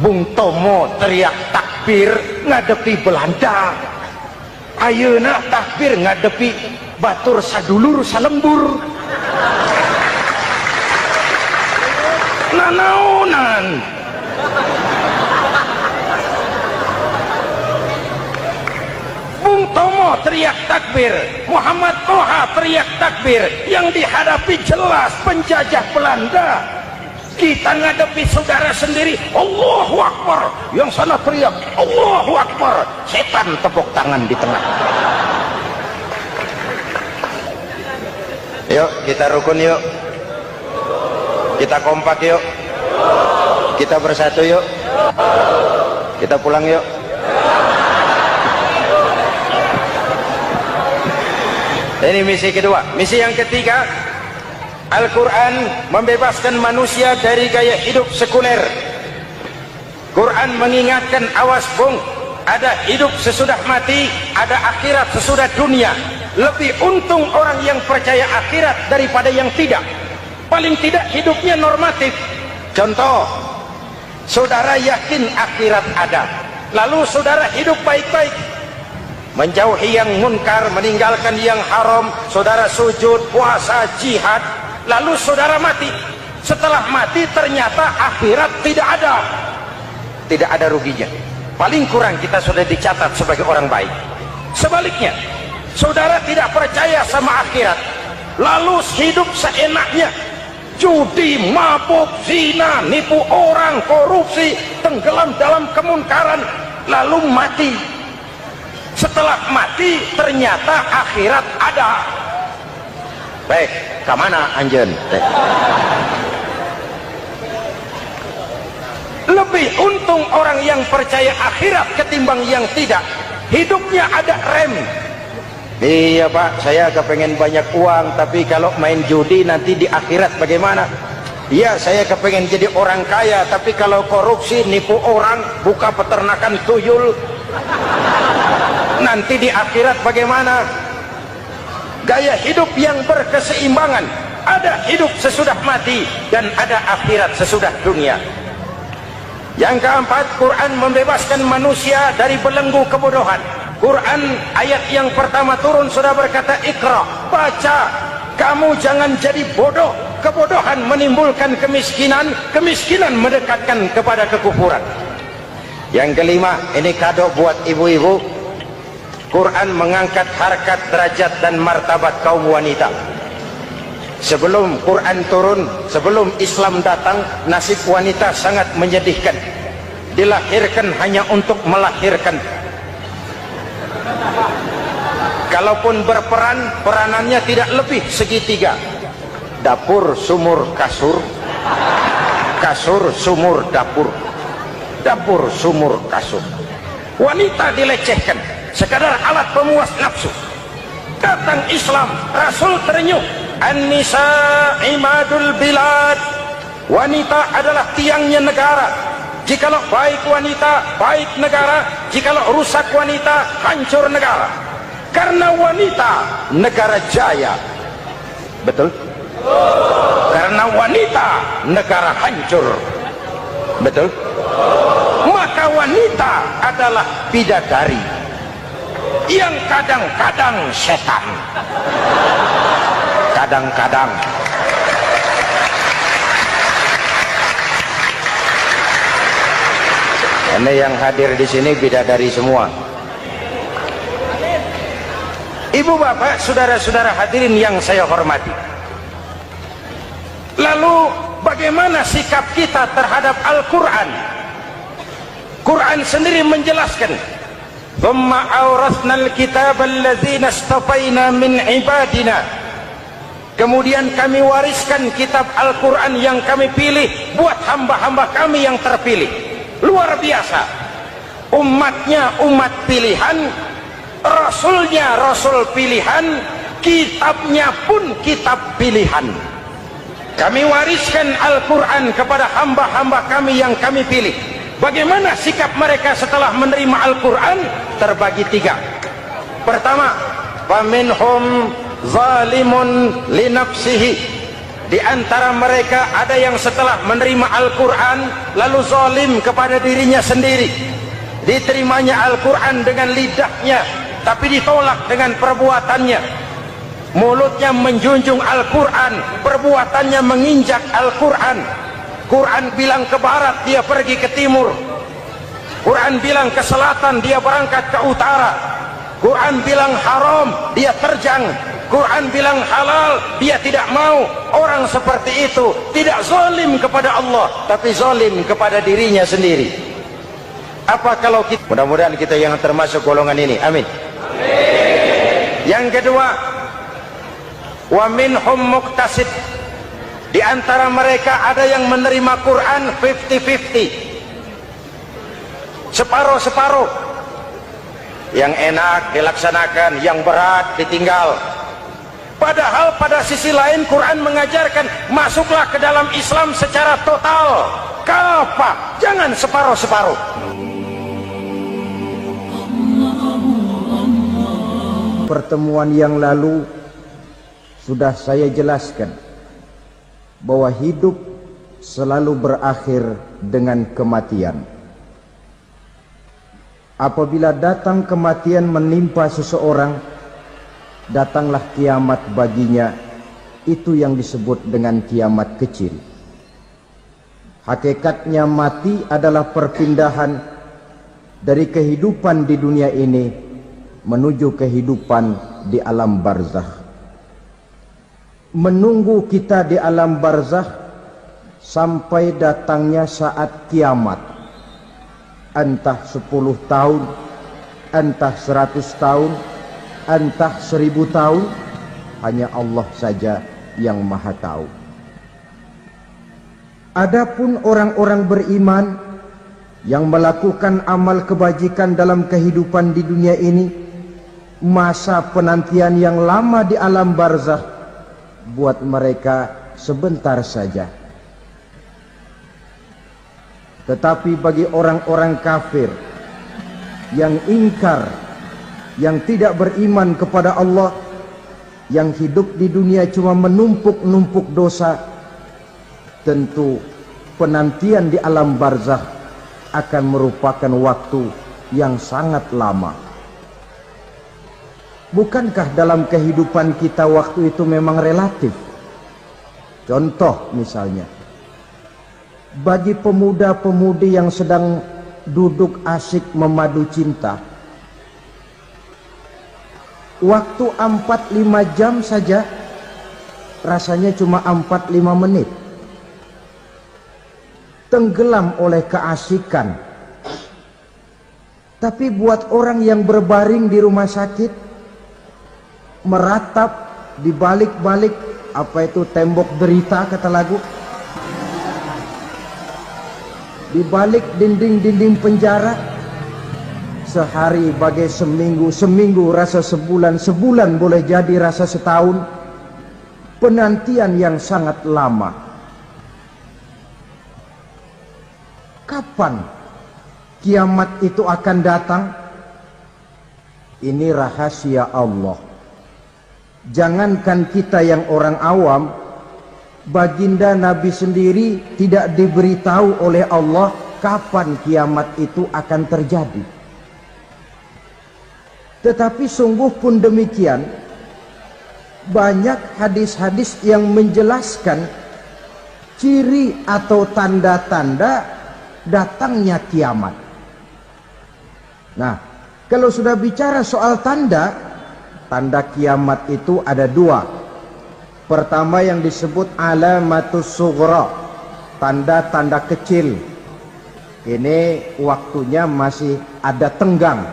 Bung Tomo teriak takbir ngadepi Belanda. Ayeuna takbir ngadepi batur sadulur salembur. Nanaonan. Bung Tomo teriak takbir, Muhammad Toha teriak takbir, yang dihadapi jelas penjajah Belanda. Kita ngadepi saudara sendiri, Allahu Akbar, yang sana teriak Allahu Akbar, setan tepuk tangan di tengah. Yuk kita rukun yuk, kita kompak yuk, kita bersatu yuk, kita pulang yuk. Ini misi kedua. Misi yang ketiga, Al-Quran membebaskan manusia dari gaya hidup sekuler. Quran mengingatkan, awas bung, ada hidup sesudah mati, ada akhirat sesudah dunia. Lebih untung orang yang percaya akhirat daripada yang tidak. Paling tidak hidupnya normatif. Contoh, saudara yakin akhirat ada, lalu saudara hidup baik-baik, menjauhi yang munkar, meninggalkan yang haram, saudara sujud, puasa, jihad, lalu saudara mati. Setelah mati ternyata akhirat tidak ada ruginya. Paling kurang kita sudah dicatat sebagai orang baik. Sebaliknya, saudara tidak percaya sama akhirat, lalu hidup seenaknya, judi, mabuk, zina, nipu orang, korupsi, tenggelam dalam kemunkaran, lalu mati. Setelah mati ternyata akhirat ada. Baik, kemana anjen? Lebih untung orang yang percaya akhirat ketimbang yang tidak. Hidupnya ada rem. Iya pak, saya kepengen banyak uang, tapi kalau main judi nanti di akhirat bagaimana? Iya, saya kepengen jadi orang kaya, tapi kalau korupsi, nipu orang, buka peternakan tuyul, nanti di akhirat bagaimana? Gaya hidup yang berkeseimbangan. Ada hidup sesudah mati dan ada akhirat sesudah dunia. Yang keempat, Quran membebaskan manusia dari belenggu kebodohan. Quran ayat yang pertama turun sudah berkata, Iqra, baca, kamu jangan jadi bodoh. kebodohan menimbulkan kemiskinan, kemiskinan mendekatkan kepada kekufuran. Yang kelima, ini kado buat ibu-ibu, Quran mengangkat harkat, derajat dan martabat kaum wanita. Sebelum Quran turun, sebelum Islam datang, nasib wanita sangat menyedihkan. Dilahirkan hanya untuk melahirkan. Kalaupun berperan, peranannya tidak lebih segitiga. Dapur, sumur, kasur. Kasur, sumur, dapur. Dapur, sumur, kasur. Wanita dilecehkan, sekadar alat pemuas nafsu. Datang Islam, Rasul terenyuh. An-nisa imadul bilad. Wanita adalah tiangnya negara. Jikalau baik wanita, baik negara. Jikalau rusak wanita, hancur negara. Karena wanita, negara jaya. Betul? Karena wanita, negara hancur. Betul? Maka wanita adalah bidadari yang kadang-kadang setan. Kadang-kadang. Ini yang hadir di sini bidadari semua. Ibu bapak, saudara-saudara hadirin yang saya hormati. Lalu bagaimana sikap kita terhadap Al-Quran? Quran sendiri menjelaskan, "Thumma awrathnal kitaba alladzina istafaina min ibadina." Kemudian kami wariskan kitab Al-Quran yang kami pilih buat hamba-hamba kami yang terpilih. Luar biasa. Umatnya umat pilihan, Rasulnya Rasul pilihan, kitabnya pun kitab pilihan. Kami wariskan Al-Quran kepada hamba-hamba kami yang kami pilih. Bagaimana sikap mereka setelah menerima Al-Quran? Terbagi tiga. Pertama, faminhum zalimun linafsihi. Di antara mereka ada yang setelah menerima Al-Quran lalu zalim kepada dirinya sendiri. Diterimanya Al-Quran dengan lidahnya, tapi ditolak dengan perbuatannya. Mulutnya menjunjung Al-Quran, perbuatannya menginjak Al-Quran. Quran bilang ke barat, dia pergi ke timur. Quran bilang ke selatan, dia berangkat ke utara. Quran bilang haram, dia terjang. Quran bilang halal, dia tidak mau. Orang seperti itu tidak zalim kepada Allah, tapi zalim kepada dirinya sendiri. Apa kalau kita, mudah-mudahan kita yang termasuk golongan ini, amin. Yang kedua, wa minhum muqtasid. Di antara mereka ada yang menerima Quran 50-50, separuh-separuh. Yang enak dilaksanakan, yang berat ditinggal. Padahal pada sisi lain Quran mengajarkan masuklah ke dalam Islam secara total, kafah, jangan separuh-separuh. Pertemuan yang lalu sudah saya jelaskan bahwa hidup selalu berakhir dengan kematian. Apabila datang kematian menimpa seseorang, datanglah kiamat baginya. Itu yang disebut dengan kiamat kecil. Hakikatnya mati adalah perpindahan dari kehidupan di dunia ini menuju kehidupan di alam barzakh. Menunggu kita di alam barzakh sampai datangnya saat kiamat. Entah 10 tahun, entah 100 tahun, entah 1000 tahun, hanya Allah saja yang maha tahu. Adapun orang-orang beriman yang melakukan amal kebajikan dalam kehidupan di dunia ini, masa penantian yang lama di alam barzakh buat mereka sebentar saja. Tetapi bagi orang-orang kafir yang ingkar, yang tidak beriman kepada Allah, yang hidup di dunia cuma menumpuk-numpuk dosa, tentu penantian di alam barzakh akan merupakan waktu yang sangat lama. Bukankah dalam kehidupan kita waktu itu memang relatif? Contoh misalnya, bagi pemuda-pemudi yang sedang duduk asik memadu cinta, waktu 4-5 jam saja rasanya cuma 4-5 menit, tenggelam oleh keasikan. Tapi buat orang yang berbaring di rumah sakit, meratap di balik-balik apa itu tembok derita kata lagu, di balik dinding-dinding penjara, sehari bagai seminggu, seminggu rasa sebulan, sebulan boleh jadi rasa setahun, penantian yang sangat lama. Kapan kiamat itu akan datang? Ini rahasia Allah. Jangankan kita yang orang awam, baginda Nabi sendiri tidak diberitahu oleh Allah kapan kiamat itu akan terjadi. Tetapi sungguh pun demikian, banyak hadis-hadis yang menjelaskan ciri atau tanda-tanda datangnya kiamat. Nah, kalau sudah bicara soal tanda, tanda kiamat itu ada dua. Pertama yang disebut alamatus sughra, tanda-tanda kecil. Ini waktunya masih ada tenggang.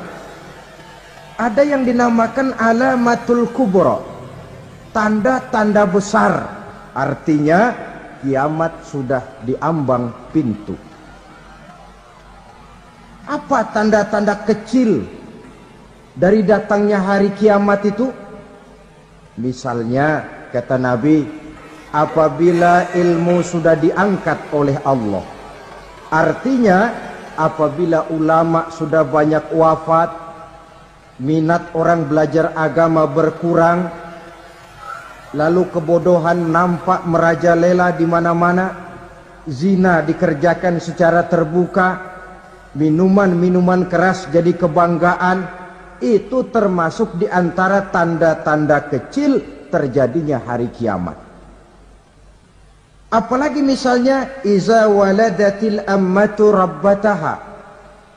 Ada yang dinamakan alamatul kubra, tanda-tanda besar, artinya kiamat sudah diambang pintu. Apa tanda-tanda kecil dari datangnya hari kiamat itu? Misalnya kata Nabi, apabila ilmu sudah diangkat oleh Allah, artinya apabila ulama sudah banyak wafat, minat orang belajar agama berkurang, lalu kebodohan nampak merajalela di mana-mana, zina dikerjakan secara terbuka, minuman-minuman keras jadi kebanggaan, itu termasuk di antara tanda-tanda kecil terjadinya hari kiamat. Apalagi misalnya iza waladatil ammatu rabbataha,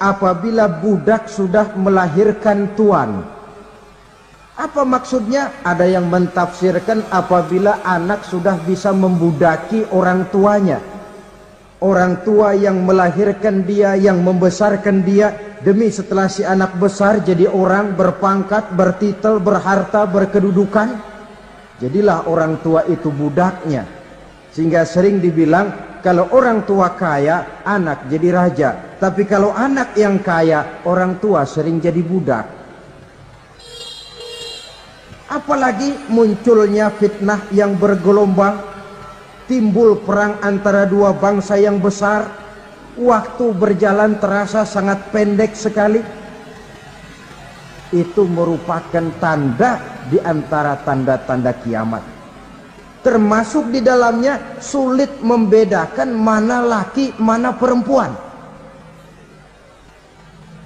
apabila budak sudah melahirkan tuan. Apa maksudnya? Ada yang mentafsirkan apabila anak sudah bisa membudaki orang tuanya. Orang tua yang melahirkan dia, yang membesarkan dia, demi setelah si anak besar jadi orang berpangkat, bertitel, berharta, berkedudukan, jadilah orang tua itu budaknya. Sehingga sering dibilang kalau orang tua kaya, anak jadi raja. Tapi kalau anak yang kaya, orang tua sering jadi budak. Apalagi munculnya fitnah yang bergelombang, timbul perang antara dua bangsa yang besar, waktu berjalan terasa sangat pendek sekali. Itu merupakan tanda di antara tanda-tanda kiamat. Termasuk di dalamnya sulit membedakan mana laki, mana perempuan.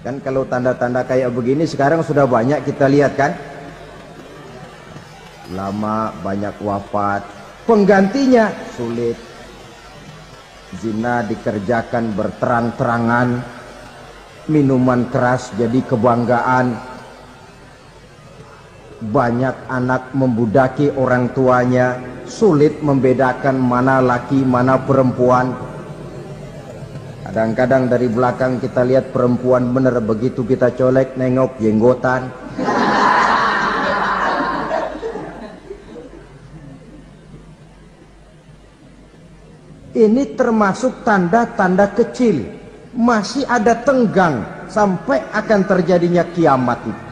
Kan kalau tanda-tanda kayak begini sekarang sudah banyak kita lihat kan. Lama banyak wafat, penggantinya sulit. Zina dikerjakan berterang-terangan, minuman keras jadi kebanggaan, banyak anak membudaki orang tuanya, sulit membedakan mana laki mana perempuan. Kadang-kadang dari belakang kita lihat perempuan bener, begitu kita colek nengok jenggotan. Ini termasuk tanda-tanda kecil, masih ada tenggang sampai akan terjadinya kiamat itu.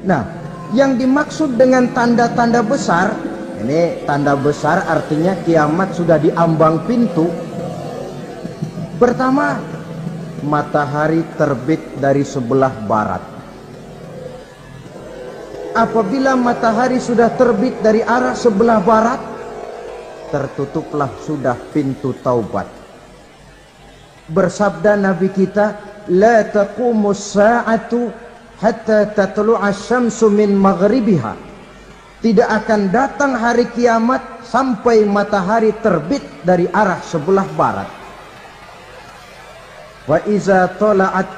Nah, yang dimaksud dengan tanda-tanda besar, ini tanda besar artinya kiamat sudah diambang pintu. Pertama, matahari terbit dari sebelah barat. Apabila matahari sudah terbit dari arah sebelah barat, tertutuplah sudah pintu taubat. Bersabda Nabi kita, la taqumus sa'atu hatta tatlu'a syamsu min maghribiha. tidak akan datang hari kiamat sampai matahari terbit dari arah sebelah barat. Wa iza tala'at,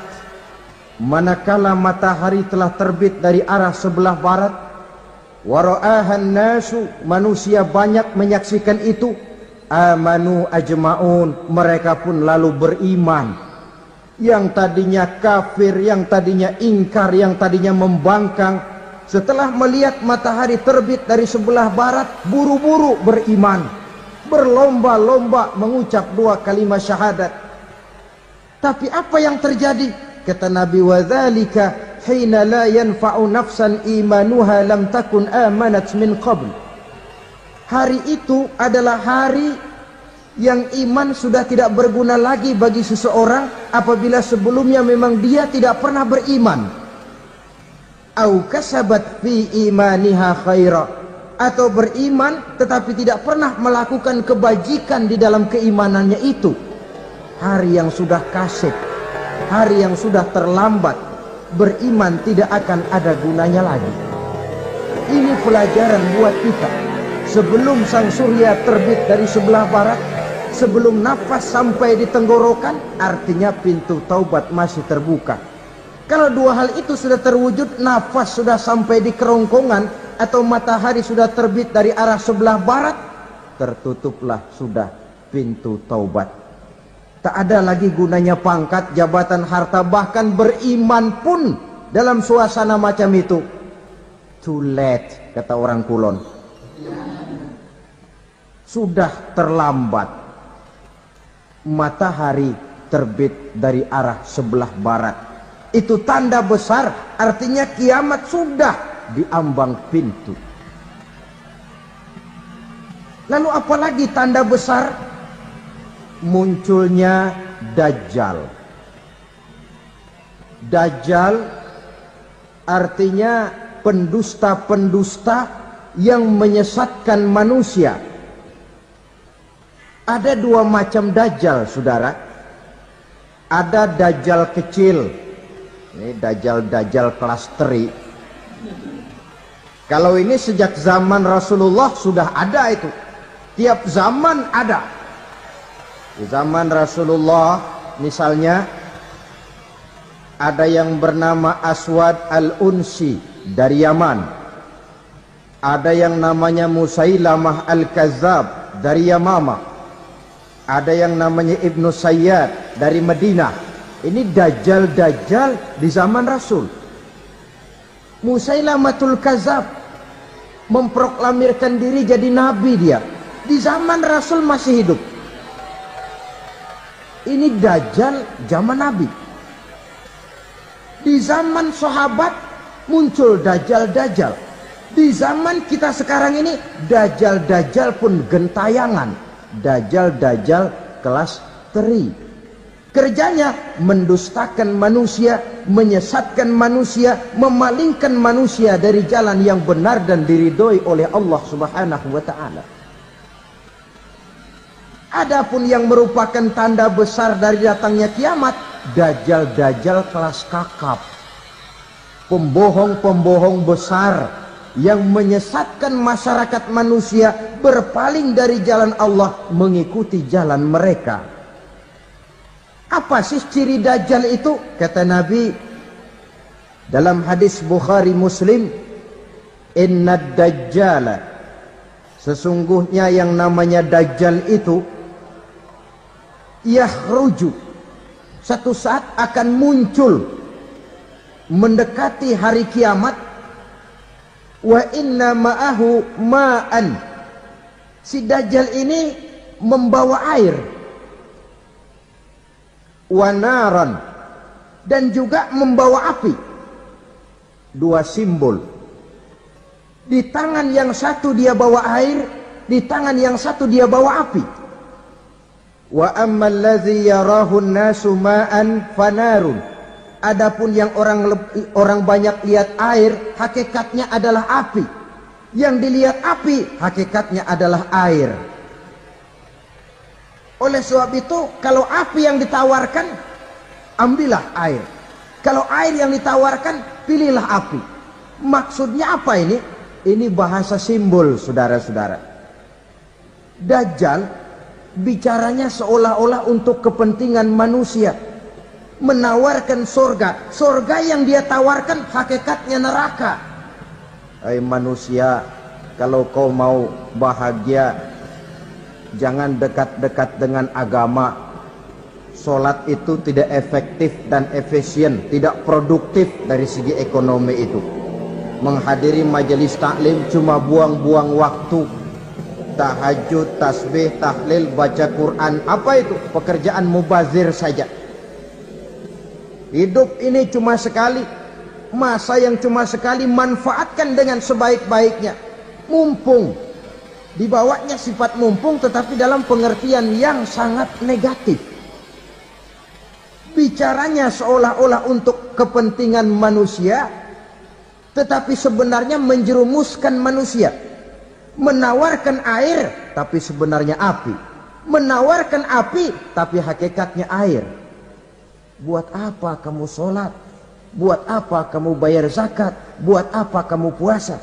manakala matahari telah terbit dari arah sebelah barat, wa ra'ahan nasu, manusia banyak menyaksikan itu, amanu ajma'un, mereka pun lalu beriman. Yang tadinya kafir, yang tadinya ingkar, yang tadinya membangkang, setelah melihat matahari terbit dari sebelah barat, buru-buru beriman, berlomba-lomba mengucap 2 kalimat syahadat. Tapi apa yang terjadi? Kata Nabi, wadzalika hina la yanfa'u nafsan imanuha lam takun amanat min qabl. Hari itu adalah hari yang iman sudah tidak berguna lagi bagi seseorang apabila sebelumnya memang dia tidak pernah beriman. Au kasabat fi imaniha khaira, atau beriman tetapi tidak pernah melakukan kebajikan di dalam keimanannya itu. Hari yang sudah kasib, hari yang sudah terlambat, beriman tidak akan ada gunanya lagi. Ini pelajaran buat kita. Sebelum sang surya terbit dari sebelah barat, sebelum nafas sampai di tenggorokan, artinya pintu taubat masih terbuka. Kalau 2 hal itu sudah terwujud, nafas sudah sampai di kerongkongan atau matahari sudah terbit dari arah sebelah barat, tertutuplah sudah pintu taubat. Tak ada lagi gunanya pangkat, jabatan, harta, bahkan beriman pun dalam suasana macam itu. Too late, kata orang Kulon. Sudah terlambat. Matahari terbit dari arah sebelah barat. Itu tanda besar, artinya kiamat sudah di ambang pintu. Lalu apalagi tanda besar? Munculnya Dajjal. Dajjal artinya pendusta-pendusta yang menyesatkan manusia. Ada 2 macam Dajjal, saudara. Ada Dajjal kecil. Ini Dajjal kelas teri. Kalau ini sejak zaman Rasulullah sudah ada itu. Tiap zaman ada. Di zaman Rasulullah misalnya ada yang bernama Aswad al-Unsi dari Yaman. Ada yang namanya Musailamah al-Kazzab dari Yamamah. Ada yang namanya Ibnu Sayyad dari Madinah. Ini Dajjal di zaman Rasul. Musailamatul Kazzab memproklamirkan diri jadi nabi dia. Di zaman Rasul masih hidup. Ini Dajjal zaman Nabi. Di zaman sahabat muncul Dajjal. Di zaman kita sekarang ini Dajjal pun gentayangan. Dajjal kelas teri. Kerjanya mendustakan manusia, menyesatkan manusia, memalingkan manusia dari jalan yang benar dan diridhoi oleh Allah Subhanahu wa taala. Adapun yang merupakan tanda besar dari datangnya kiamat, Dajjal kelas kakap. Pembohong-pembohong besar yang menyesatkan masyarakat manusia berpaling dari jalan Allah mengikuti jalan mereka. Apa sih ciri Dajjal itu? Kata Nabi dalam hadis Bukhari Muslim, Inna Dajjala, sesungguhnya yang namanya Dajjal itu yakhruju, satu saat akan muncul mendekati hari kiamat. Wa inna ma'ahu ma'an, si Dajjal ini membawa air. Wanaran, dan juga membawa api. 2 simbol. Di tangan yang satu dia bawa air, di tangan yang satu dia bawa api. Wa ammal ladzi yarahu an-nasu ma'an fanarun. Adapun yang orang banyak lihat air, hakikatnya adalah api. Yang dilihat api, hakikatnya adalah air. Oleh sebab itu, kalau api yang ditawarkan, ambillah air. Kalau air yang ditawarkan, pilihlah api. Maksudnya apa ini? Ini bahasa simbol, saudara-saudara. Dajjal bicaranya seolah-olah untuk kepentingan manusia, menawarkan surga. Surga yang dia tawarkan hakikatnya neraka. Hai manusia, kalau kau mau bahagia, jangan dekat-dekat dengan agama. Sholat itu tidak efektif dan efisien, tidak produktif dari segi ekonomi itu. Menghadiri majelis taklim cuma buang-buang waktu. Tahajud, tasbih, tahlil, baca Quran, apa itu? Pekerjaan mubazir saja. Hidup ini cuma sekali, masa yang cuma sekali, manfaatkan dengan sebaik-baiknya. Mumpung, dibawanya sifat mumpung tetapi dalam pengertian yang sangat negatif. Bicaranya seolah-olah untuk kepentingan manusia, tetapi sebenarnya menjerumuskan manusia. Menawarkan air, tapi sebenarnya api. Menawarkan api, tapi hakikatnya air. Buat apa kamu sholat? Buat apa kamu bayar zakat? Buat apa kamu puasa?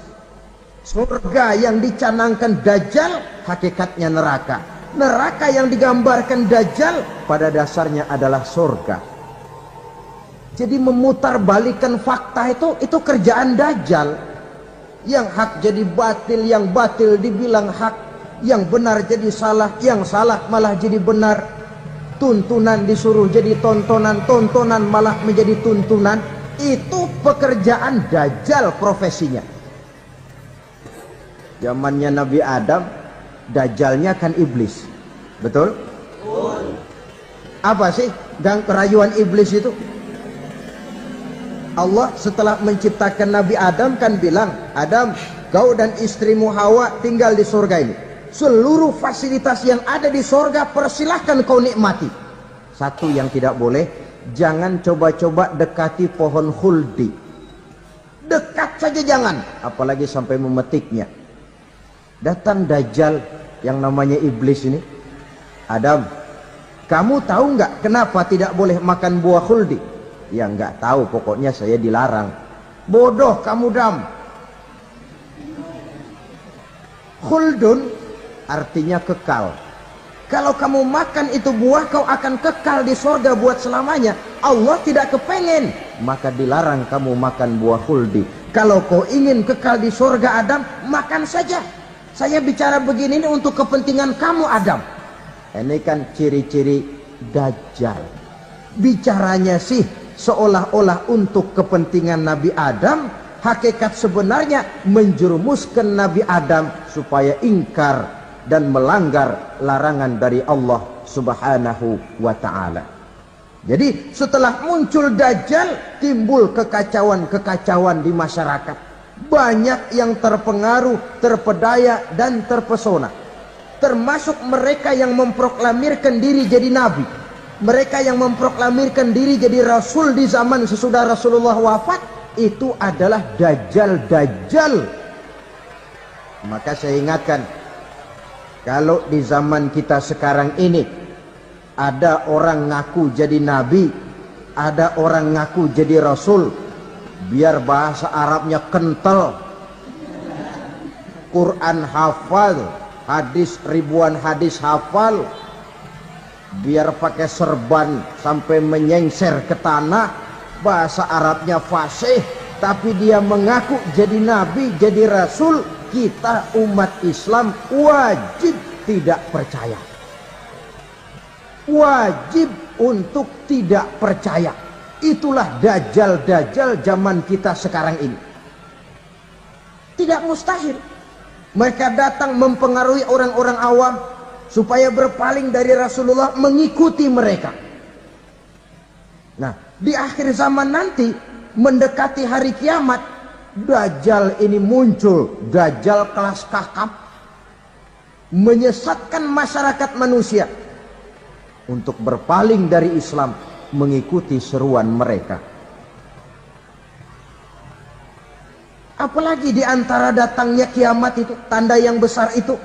Surga yang dicanangkan Dajjal, hakikatnya neraka. Neraka yang digambarkan Dajjal pada dasarnya adalah surga. Jadi memutarbalikkan fakta itu kerjaan Dajjal. Yang hak jadi batil, yang batil dibilang hak, yang benar jadi salah, yang salah malah jadi benar. Tuntunan disuruh jadi tontonan, tontonan malah menjadi tuntunan. Itu pekerjaan Dajjal profesinya. Zamannya Nabi Adam, Dajjalnya kan iblis, betul? Apa sih rayuan iblis itu? Allah setelah menciptakan Nabi Adam kan bilang, Adam, kau dan istrimu Hawa tinggal di surga ini. Seluruh fasilitas yang ada di surga persilahkan kau nikmati. Satu yang tidak boleh, jangan coba-coba dekati pohon khuldi. Dekat saja jangan, apalagi sampai memetiknya. Datang Dajjal yang namanya iblis ini. Adam, kamu tahu nggak kenapa tidak boleh makan buah khuldi? Ya nggak tahu, pokoknya saya dilarang. Bodoh kamu Dam. Khuldun artinya kekal. Kalau kamu makan itu buah, kau akan kekal di surga buat selamanya. Allah tidak kepengen, maka dilarang kamu makan buah khuldi. Kalau kau ingin kekal di surga Adam, makan saja. Saya bicara begini ini untuk kepentingan kamu Adam. Ini kan ciri-ciri Dajjal. Bicaranya sih seolah-olah untuk kepentingan Nabi Adam, hakikat sebenarnya menjerumuskan Nabi Adam supaya ingkar dan melanggar larangan dari Allah Subhanahu wa ta'ala. Jadi setelah muncul Dajjal, timbul kekacauan-kekacauan di masyarakat. Banyak yang terpengaruh, terpedaya dan terpesona. Termasuk mereka yang memproklamirkan diri jadi nabi. Mereka yang memproklamirkan diri jadi rasul di zaman sesudah Rasulullah wafat, itu adalah Dajjal-Dajjal. Maka saya ingatkan, kalau di zaman kita sekarang ini ada orang ngaku jadi nabi, ada orang ngaku jadi rasul, biar bahasa Arabnya kental, Quran hafal, hadis ribuan hadis hafal, biar pakai serban sampai menyengser ke tanah, bahasa Arabnya fasih, tapi dia mengaku jadi nabi, jadi rasul, kita umat Islam wajib tidak percaya. Wajib untuk tidak percaya. Itulah Dajjal-Dajjal zaman kita sekarang ini. Tidak mustahil mereka datang mempengaruhi orang-orang awam supaya berpaling dari Rasulullah, mengikuti mereka. Nah, di akhir zaman nanti, mendekati hari kiamat, Dajjal ini muncul. Dajjal kelas kakap, menyesatkan masyarakat manusia untuk berpaling dari Islam, mengikuti seruan mereka. Apalagi di antara datangnya kiamat itu, tanda yang besar itu,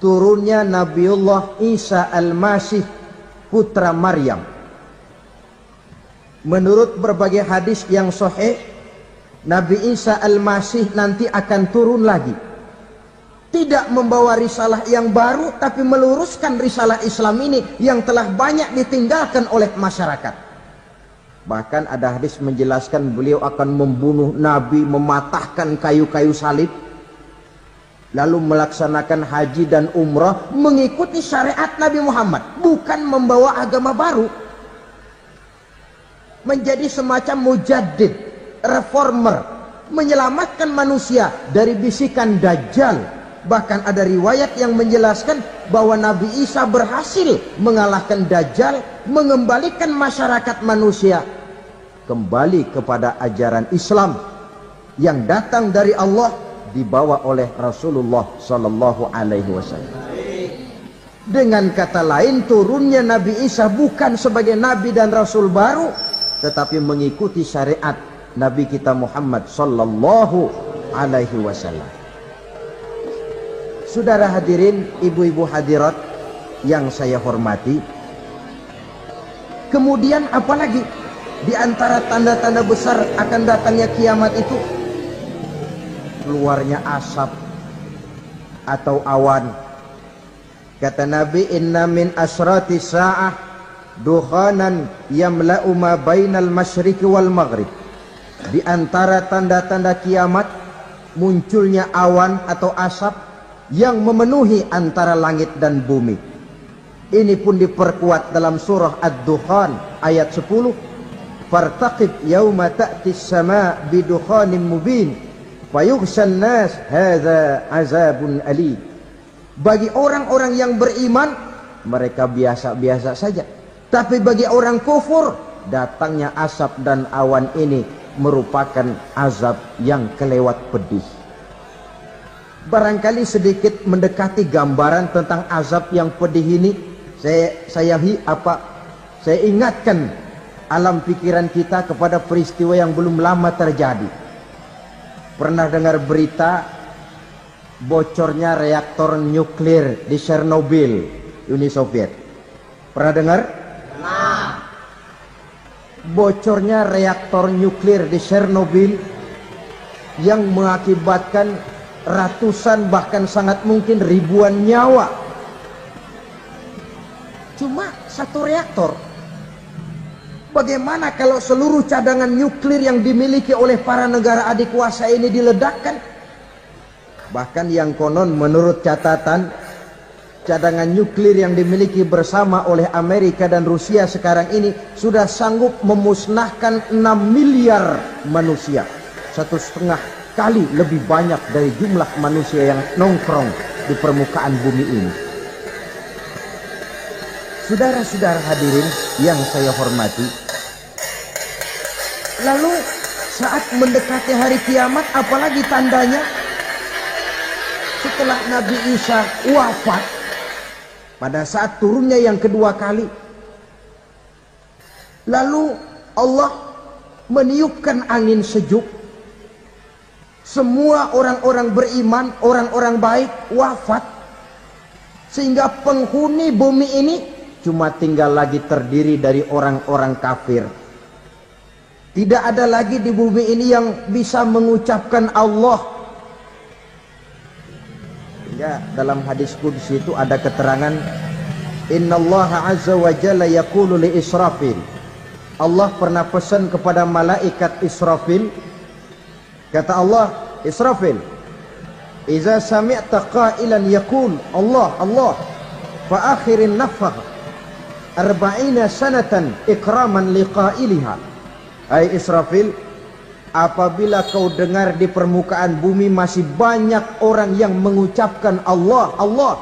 turunnya Nabiullah Isa Al-Masih, putra Maryam. Menurut berbagai hadis yang sahih, Nabi Isa Al-Masih nanti akan turun lagi, tidak membawa risalah yang baru, tapi meluruskan risalah Islam ini yang telah banyak ditinggalkan oleh masyarakat. Bahkan ada hadis menjelaskan beliau akan membunuh Nabi, mematahkan kayu-kayu salib, lalu melaksanakan haji dan umrah mengikuti syariat Nabi Muhammad, bukan membawa agama baru. Menjadi semacam mujaddid, reformer, menyelamatkan manusia dari bisikan Dajjal. Bahkan ada riwayat yang menjelaskan bahwa Nabi Isa berhasil mengalahkan Dajjal, mengembalikan masyarakat manusia kembali kepada ajaran Islam yang datang dari Allah, dibawa oleh Rasulullah Sallallahu Alaihi Wasallam. Dengan kata lain, turunnya Nabi Isa bukan sebagai Nabi dan Rasul baru, tetapi mengikuti syariat Nabi kita Muhammad Sallallahu Alaihi Wasallam. Saudara hadirin, ibu-ibu hadirat yang saya hormati, kemudian apalagi di antara tanda-tanda besar akan datangnya kiamat itu? Keluarnya asap atau awan. Kata Nabi, inna min asrati sa'ah dukhanan yamla'u ma bainal masyriqi wal maghrib. Di antara tanda-tanda kiamat munculnya awan atau asap yang memenuhi antara langit dan bumi. Ini pun diperkuat dalam surah Ad-Dukhan ayat 10. Fartaqib yauma ta'tis sama' bidukhanin mubin fayughshan nas hadza azabun ali. Bagi orang-orang yang beriman, mereka biasa-biasa saja. Tapi bagi orang kufur, datangnya asap dan awan ini merupakan azab yang kelewat pedih. Barangkali sedikit mendekati gambaran tentang azab yang pedih ini, saya ingatkan alam pikiran kita kepada peristiwa yang belum lama terjadi. Pernah dengar berita bocornya reaktor nuklir di Chernobyl, Uni Soviet? Pernah dengar? Bocornya reaktor nuklir di Chernobyl yang mengakibatkan ratusan bahkan sangat mungkin ribuan nyawa. Cuma satu reaktor. Bagaimana kalau seluruh cadangan nuklir yang dimiliki oleh para negara adik kuasa ini diledakkan? Bahkan yang konon menurut catatan, cadangan nuklir yang dimiliki bersama oleh Amerika dan Rusia sekarang ini sudah sanggup memusnahkan 6 miliar manusia. 1,5 kali lebih banyak dari jumlah manusia yang nongkrong di permukaan bumi ini. Saudara-saudara hadirin yang saya hormati, lalu saat mendekati hari kiamat, apalagi tandanya? Setelah Nabi Isa wafat, pada saat turunnya yang kedua kali, lalu Allah meniupkan angin sejuk. Semua orang-orang beriman, orang-orang baik wafat, sehingga penghuni bumi ini cuma tinggal lagi terdiri dari orang-orang kafir. Tidak ada lagi di bumi ini yang bisa mengucapkan Allah. Ya, dalam hadis qudsi itu ada keterangan, innallaha azza wa jalla yaqulu li Israfil. Allah pernah pesan kepada malaikat Israfil. Kata Allah, Israfil, iza sami'ta qailan yaqul Allah Allah fa akhirin nafakh 40 sanatan ikraman liqailiha. Hai Israfil, apabila kau dengar di permukaan bumi masih banyak orang yang mengucapkan Allah Allah,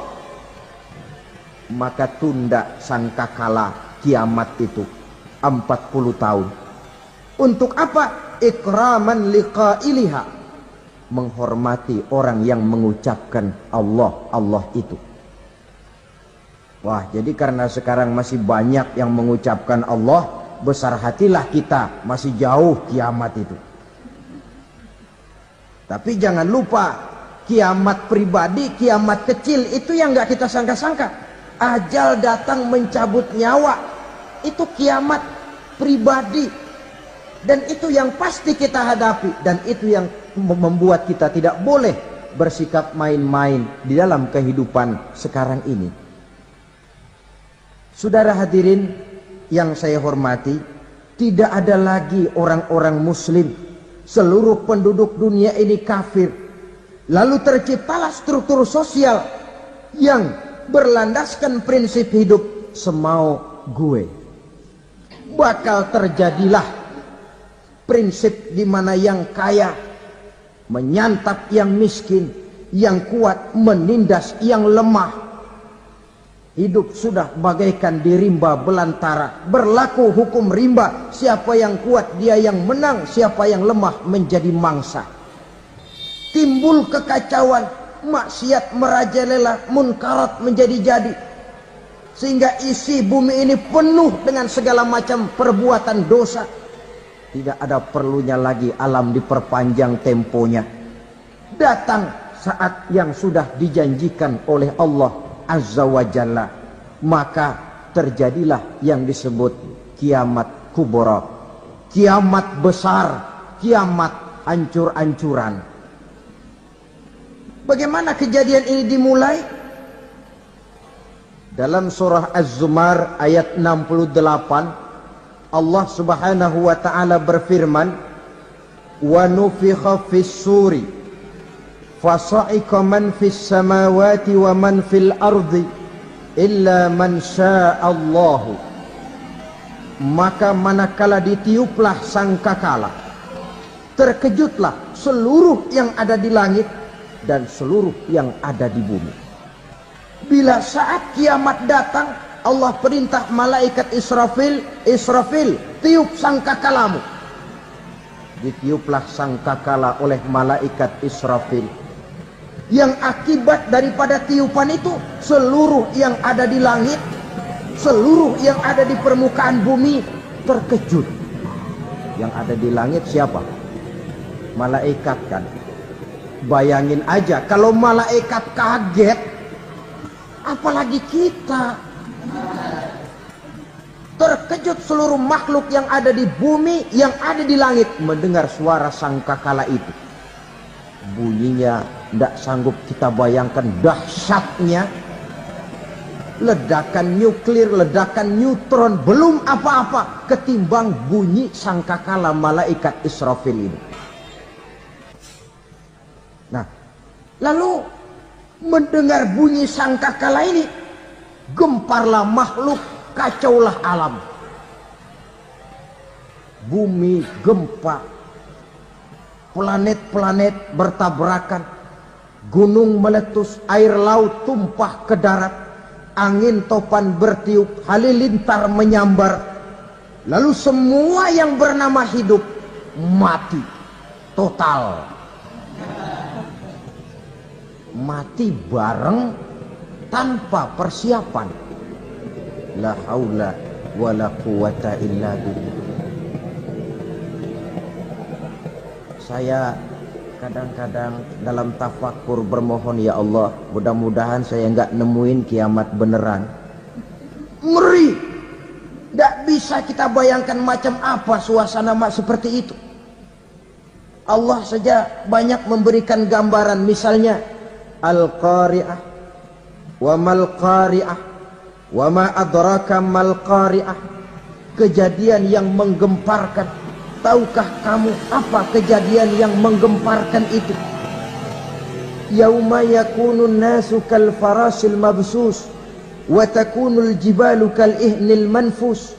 maka tunda sangkakala kiamat itu 40 tahun. Untuk apa? Ikraman liqailiha, menghormati orang yang mengucapkan Allah Allah itu. Wah, jadi karena sekarang masih banyak yang mengucapkan Allah, besar hatilah kita, masih jauh kiamat itu. Tapi jangan lupa, kiamat pribadi, kiamat kecil itu yang nggak kita sangka-sangka. Ajal datang mencabut nyawa, itu kiamat pribadi. Dan itu yang pasti kita hadapi, dan itu yang membuat kita tidak boleh bersikap main-main di dalam kehidupan sekarang ini. Saudara hadirin yang saya hormati, tidak ada lagi orang-orang muslim. Seluruh penduduk dunia ini kafir. Lalu terciptalah struktur sosial yang berlandaskan prinsip hidup semau gue. Bakal terjadilah prinsip di mana yang kaya menyantap yang miskin, yang kuat menindas yang lemah. Hidup sudah bagaikan di rimba belantara. Berlaku hukum rimba. Siapa yang kuat dia yang menang, siapa yang lemah menjadi mangsa. Timbul kekacauan, maksiat merajalela, munkarat menjadi-jadi. Sehingga isi bumi ini penuh dengan segala macam perbuatan dosa. Tidak ada perlunya lagi alam diperpanjang temponya. Datang saat yang sudah dijanjikan oleh Allah Azza wa Jalla. Maka terjadilah yang disebut kiamat kubra. Kiamat besar, kiamat hancur-hancuran. Bagaimana kejadian ini dimulai? Dalam surah Az-Zumar ayat 68, Allah subhanahu wa ta'ala berfirman, wa nufikha fis suri fasa'iqa man fis samawati wa man fil ardi illa man sya'allahu. Maka manakala ditiuplah sangkakala, terkejutlah seluruh yang ada di langit dan seluruh yang ada di bumi. Bila saat kiamat datang, Allah perintah malaikat Israfil, Israfil, tiup sangkakalamu. Ditiuplah sangkakala oleh malaikat Israfil. Yang akibat daripada tiupan itu, seluruh yang ada di langit, seluruh yang ada di permukaan bumi terkejut. Yang ada di langit siapa? Malaikat kan. Bayangin aja kalau malaikat kaget, apalagi kita. Terkejut seluruh makhluk yang ada di bumi, yang ada di langit mendengar suara sangkakala itu. Bunyinya tidak sanggup kita bayangkan dahsyatnya. Ledakan nuklir, ledakan neutron, belum apa-apa ketimbang bunyi sangkakala malaikat Israfil ini. Nah, lalu mendengar bunyi sangkakala ini, gemparlah makhluk, kacaulah alam. Bumi gempa, planet-planet bertabrakan, gunung meletus, air laut tumpah ke darat, angin topan bertiup, halilintar menyambar. Lalu semua yang bernama hidup mati total. Mati bareng tanpa persiapan. La haula wala quwata illa billah. Saya kadang-kadang dalam tafakur bermohon, ya Allah, mudah-mudahan saya enggak nemuin kiamat beneran. Ngeri. Tidak bisa kita bayangkan macam apa suasana seperti itu. Allah saja banyak memberikan gambaran, misalnya Al-Qari'ah, wa mal qari'ah, wa ma adraka mal qari'ah. Kejadian yang menggemparkan. Tahukah kamu apa kejadian yang menggemparkan itu? Yauma yakunun nasu kal farasil mabsus wa takunul jibalu kal ihnil manfus.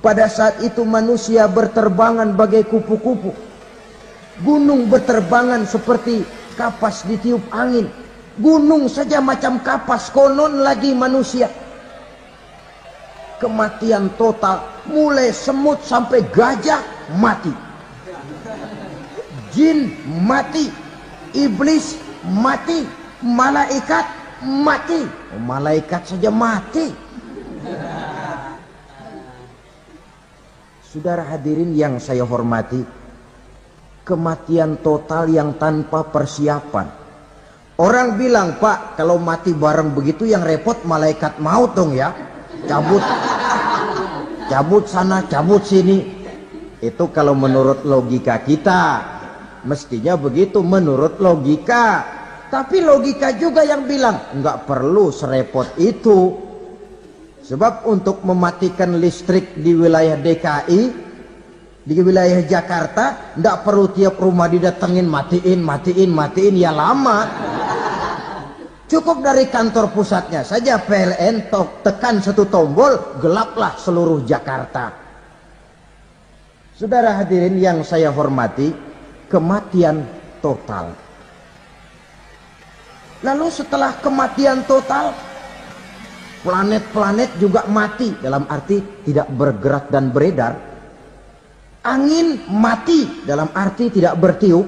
Pada saat itu manusia berterbangan bagai kupu-kupu. Gunung berterbangan seperti kapas ditiup angin. Gunung saja macam kapas, konon lagi manusia. Kematian total, mulai semut sampai gajah mati. Jin mati, iblis mati, malaikat mati. Malaikat saja mati. Saudara hadirin yang saya hormati, kematian total yang tanpa persiapan. Orang bilang, Pak, kalau mati bareng begitu yang repot malaikat maut dong ya. Cabut sana, cabut sini. Itu kalau menurut logika kita, mestinya begitu menurut logika. Tapi logika juga yang bilang nggak perlu serepot itu. Sebab untuk mematikan listrik di wilayah DKI, di wilayah Jakarta, nggak perlu tiap rumah didatengin matiin, ya lama. Cukup dari kantor pusatnya saja PLN tekan satu tombol, gelaplah seluruh Jakarta. Saudara hadirin yang saya hormati, kematian total. Lalu setelah kematian total, planet-planet juga mati, dalam arti tidak bergerak dan beredar. Angin mati, dalam arti tidak bertiup.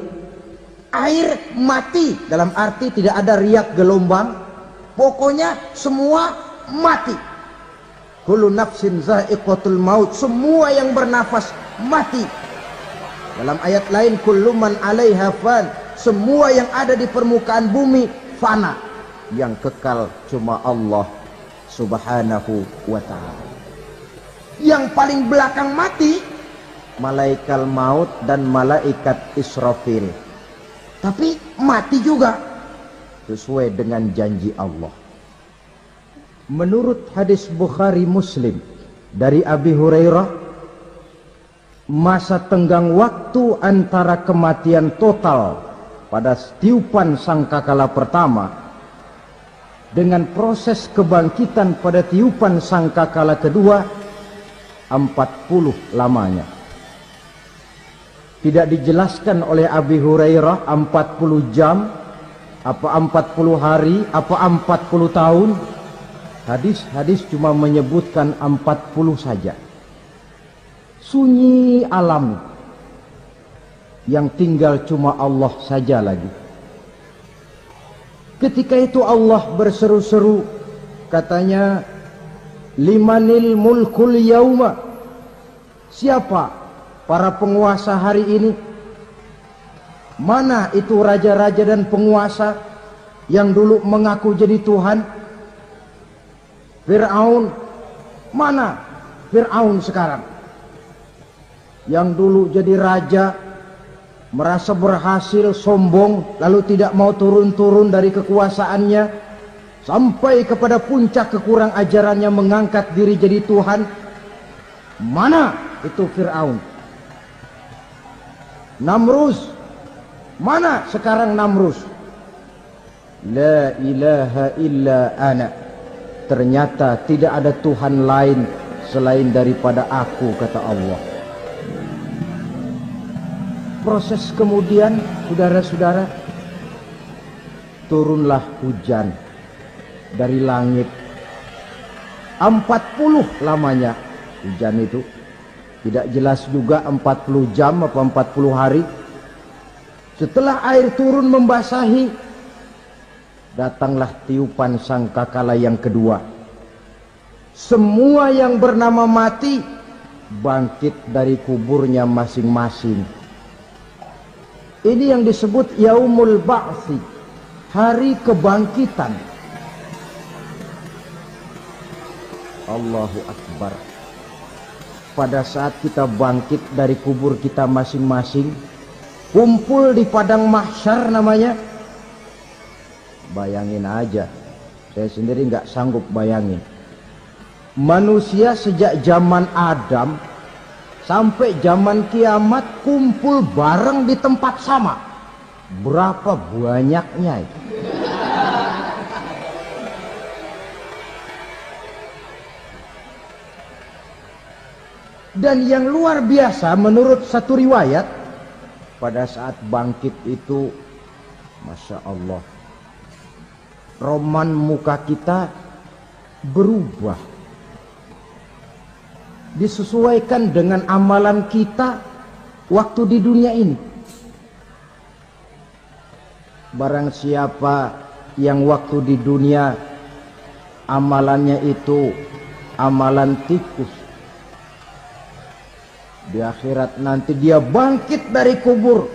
Air mati, dalam arti tidak ada riak gelombang. Pokoknya semua mati. Kullu nafsin za'iqatul maut, semua yang bernafas mati. Dalam ayat lain, kullu man 'alaiha fan, semua yang ada di permukaan bumi fana. Yang kekal cuma Allah Subhanahu wa ta'ala. Yang paling belakang mati malaikat maut dan malaikat Israfil. Tapi mati juga sesuai dengan janji Allah. Menurut hadis Bukhari Muslim dari Abi Hurairah, masa tenggang waktu antara kematian total pada tiupan sangkakala pertama dengan proses kebangkitan pada tiupan sangkakala kedua 40 lamanya. Tidak dijelaskan oleh Abi Hurairah 40 jam, apa 40 hari, apa 40 tahun. Hadis-hadis cuma menyebutkan 40 saja. Sunyi alam, yang tinggal cuma Allah saja lagi. Ketika itu Allah berseru-seru, katanya, limanil mulkul yauma, siapa para penguasa hari ini? Mana itu raja-raja dan penguasa yang dulu mengaku jadi Tuhan? Fir'aun, mana Fir'aun sekarang? Yang dulu jadi raja, merasa berhasil, sombong, lalu tidak mau turun-turun dari kekuasaannya, sampai kepada puncak kekurang ajarannya mengangkat diri jadi Tuhan. Mana itu Fir'aun? Namrus, mana sekarang Namrus? La ilaha illa ana, ternyata tidak ada Tuhan lain selain daripada aku, kata Allah. Proses kemudian, saudara-saudara, turunlah hujan dari langit. 40 lamanya hujan itu. Tidak jelas juga 40 jam atau 40 hari. Setelah air turun membasahi, datanglah tiupan sangkakala yang kedua. Semua yang bernama mati bangkit dari kuburnya masing-masing. Ini yang disebut Yaumul Ba'thi, hari kebangkitan. Allahu Akbar. Pada saat kita bangkit dari kubur kita masing-masing, kumpul di padang mahsyar namanya. Bayangin aja, saya sendiri nggak sanggup bayangin. Manusia sejak zaman Adam sampai zaman kiamat kumpul bareng di tempat sama. Berapa banyaknya itu? Dan yang luar biasa menurut satu riwayat, pada saat bangkit itu, Masya Allah, roman muka kita berubah, disesuaikan dengan amalan kita waktu di dunia ini. Barang siapa yang waktu di dunia amalannya itu amalan tikus, di akhirat nanti dia bangkit dari kubur,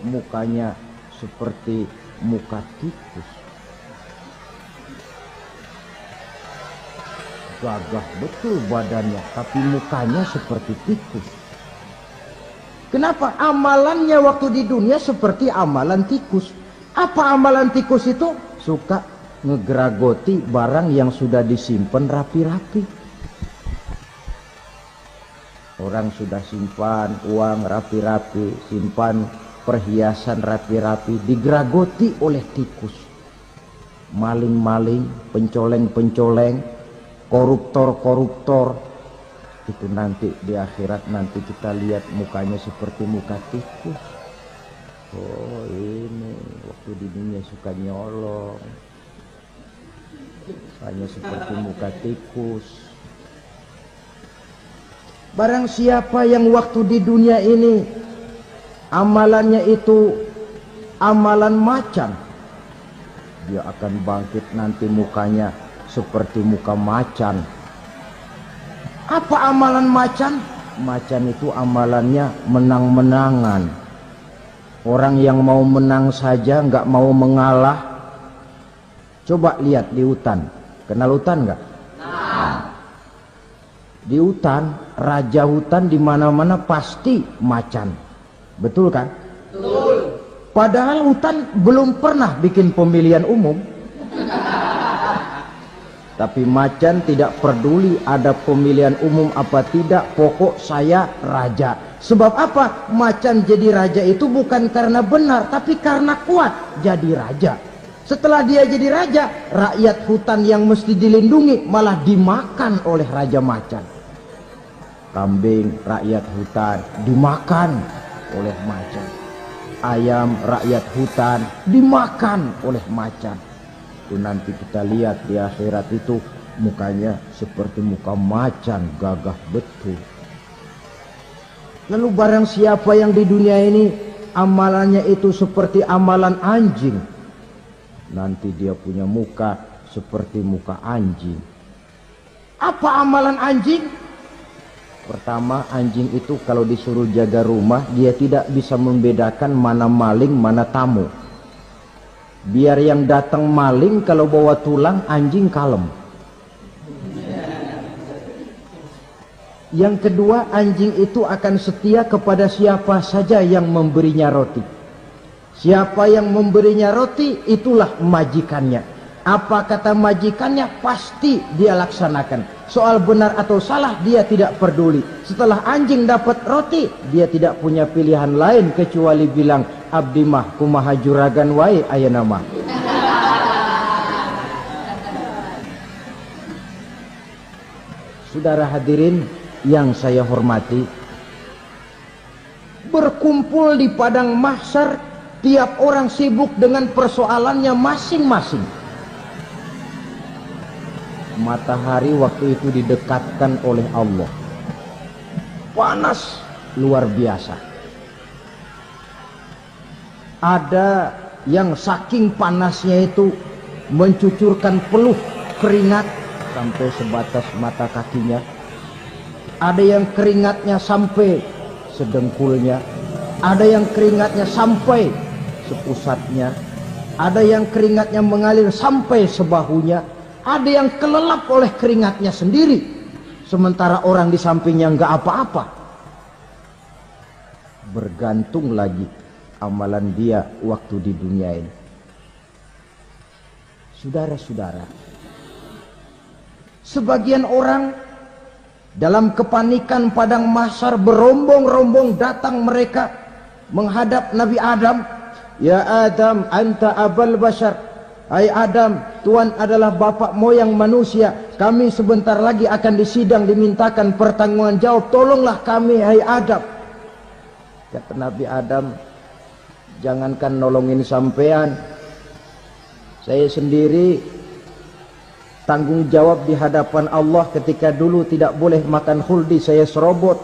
mukanya seperti muka tikus. Gagah betul badannya, tapi mukanya seperti tikus. Kenapa? Amalannya waktu di dunia seperti amalan tikus. Apa amalan tikus itu? Suka ngegeragoti barang yang sudah disimpan rapi-rapi. Orang sudah simpan uang rapi-rapi, simpan perhiasan rapi-rapi, digeragoti oleh tikus. Maling-maling, pencoleng-pencoleng, koruptor-koruptor. Itu nanti di akhirat nanti kita lihat mukanya seperti muka tikus. Oh ini waktu di dunia suka nyolong, hanya seperti muka tikus. Barang siapa yang waktu di dunia ini amalannya itu amalan macan, dia akan bangkit nanti mukanya seperti muka macan. Apa amalan macan? Macan itu amalannya menang-menangan. Orang yang mau menang saja nggak mau mengalah. Coba lihat di hutan. Kenal hutan nggak? Nah. Di hutan, raja hutan di mana-mana pasti macan. Betul kan? Betul. Padahal hutan belum pernah bikin pemilihan umum. Tapi macan tidak peduli ada pemilihan umum apa tidak, pokok saya raja. Sebab apa? Macan jadi raja itu bukan karena benar, tapi karena kuat jadi raja. Setelah dia jadi raja, rakyat hutan yang mesti dilindungi malah dimakan oleh raja macan. Kambing rakyat hutan dimakan oleh macan. Ayam rakyat hutan dimakan oleh macan. Itu nanti kita lihat di akhirat itu mukanya seperti muka macan, gagah betul. Lalu barang siapa yang di dunia ini amalannya itu seperti amalan anjing, nanti dia punya muka seperti muka anjing. Apa amalan anjing? Pertama, anjing itu kalau disuruh jaga rumah dia tidak bisa membedakan mana maling mana tamu. Biar yang datang maling kalau bawa tulang, anjing kalem. Yang kedua, anjing itu akan setia kepada siapa saja yang memberinya roti. Siapa yang memberinya roti, itulah majikannya. Apa kata majikannya, pasti dia laksanakan. Soal benar atau salah, dia tidak peduli. Setelah anjing dapat roti, dia tidak punya pilihan lain kecuali bilang, abdi mah kumaha juragan wae ayeuna mah. Saudara hadirin yang saya hormati, berkumpul di padang mahsyar, tiap orang sibuk dengan persoalannya masing-masing. Matahari waktu itu didekatkan oleh Allah, panas luar biasa. Ada yang saking panasnya itu mencucurkan peluh keringat sampai sebatas mata kakinya. Ada yang keringatnya sampai sedengkulnya, ada yang keringatnya sampai sepusatnya, ada yang keringatnya mengalir sampai sebahunya, ada yang kelelap oleh keringatnya sendiri, sementara orang di sampingnya nggak apa-apa. Bergantung lagi amalan dia waktu di dunia ini. Saudara-saudara, sebagian orang dalam kepanikan padang mahsyar berombong-rombong datang mereka menghadap Nabi Adam. Ya Adam, anta abal bashar. Hai Adam, Tuhan adalah bapak moyang manusia. Kami sebentar lagi akan disidang, dimintakan pertanggungan jawab. Tolonglah kami, hai Adam. Kata Nabi Adam, jangankan nolongin sampean, saya sendiri tanggung jawab di hadapan Allah. Ketika dulu tidak boleh makan khuldi, saya serobot.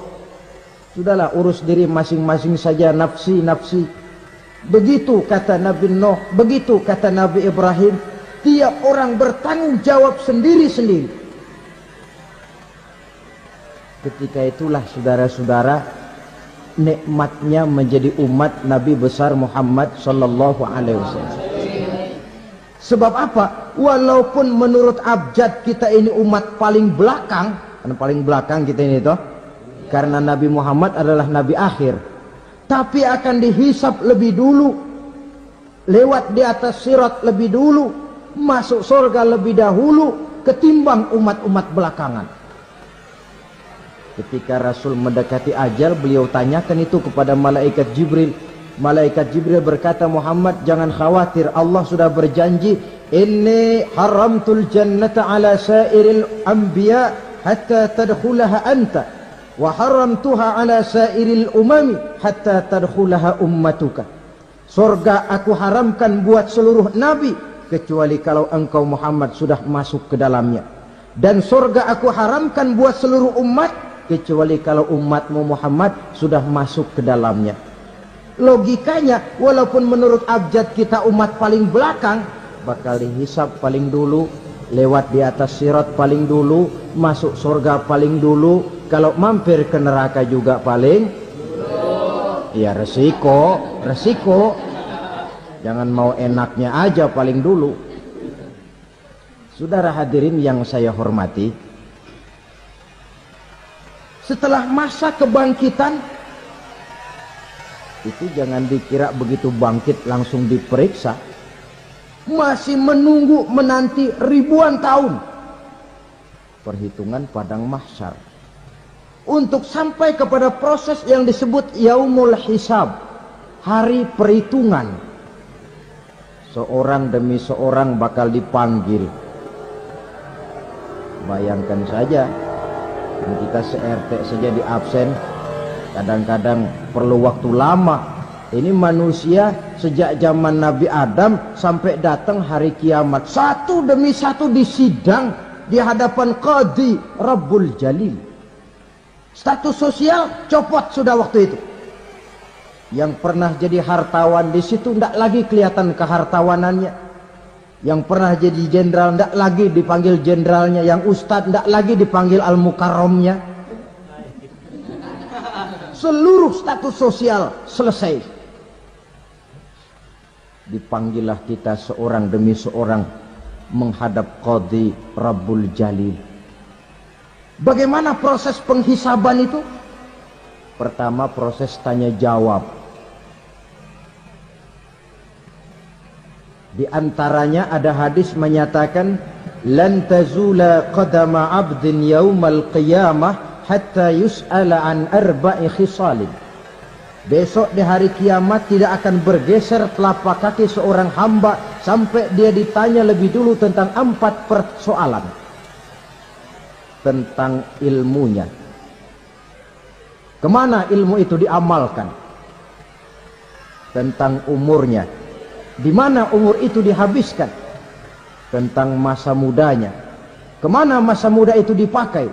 Sudahlah, urus diri masing-masing saja, nafsi-nafsi. Begitu kata Nabi Nuh, begitu kata Nabi Ibrahim. Tiap orang bertanggung jawab sendiri-sendiri. Ketika itulah saudara-saudara, nikmatnya menjadi umat Nabi besar Muhammad sallallahu alaihi wasallam. Sebab apa? Walaupun menurut abjad kita ini umat paling belakang, karena paling belakang kita ini toh, karena Nabi Muhammad adalah Nabi akhir. tapi akan dihisap lebih dulu, lewat di atas sirat lebih dulu, masuk surga lebih dahulu ketimbang umat-umat belakangan. Ketika Rasul mendekati ajal, beliau tanyakan itu kepada malaikat Jibril. Malaikat Jibril berkata, Muhammad, jangan khawatir, Allah sudah berjanji, inni haramtul jannata ala sairil anbiya hatta tadkhulaha anta, wa haramtuha ala sairil umami hatta tadkhulaha ummatuka. Surga aku haramkan buat seluruh nabi kecuali kalau engkau Muhammad sudah masuk ke dalamnya, dan surga aku haramkan buat seluruh umat kecuali kalau umatmu Muhammad sudah masuk ke dalamnya. Logikanya, walaupun menurut abjad kita umat paling belakang, bakal dihisap paling dulu, lewat di atas sirat paling dulu, masuk surga paling dulu, kalau mampir ke neraka juga paling ya resiko. Jangan mau enaknya aja paling dulu. Saudara hadirin yang saya hormati, setelah masa kebangkitan itu jangan dikira begitu bangkit langsung diperiksa. Masih menunggu menanti ribuan tahun perhitungan padang mahsyar untuk sampai kepada proses yang disebut yaumul hisab, hari perhitungan. Seorang demi seorang bakal dipanggil. Bayangkan saja, kita se-RT saja di absen, kadang-kadang perlu waktu lama. Ini manusia sejak zaman Nabi Adam sampai datang hari kiamat, satu demi satu disidang di hadapan Qadhi Rabbul Jalil. Status sosial copot sudah waktu itu. Yang pernah jadi hartawan di situ tidak lagi kelihatan kehartawanannya. Yang pernah jadi jenderal tidak lagi dipanggil jenderalnya. Yang ustadz tidak lagi dipanggil al-mukarramnya. Seluruh status sosial selesai. Dipanggillah kita seorang demi seorang menghadap Qadhi Rabbul Jalil. Bagaimana proses penghisaban itu? Pertama, proses tanya jawab. Di antaranya ada hadis menyatakan, lan tazula qadama 'abdin yaumal qiyamah hatta yus'ala an arba'i khisalin. Besok di hari kiamat tidak akan bergeser telapak kaki seorang hamba sampai dia ditanya lebih dulu tentang 4 persoalan. Tentang ilmunya. Kemana ilmu itu diamalkan? Tentang umurnya. Di mana umur itu dihabiskan? Tentang masa mudanya. Kemana masa muda itu dipakai?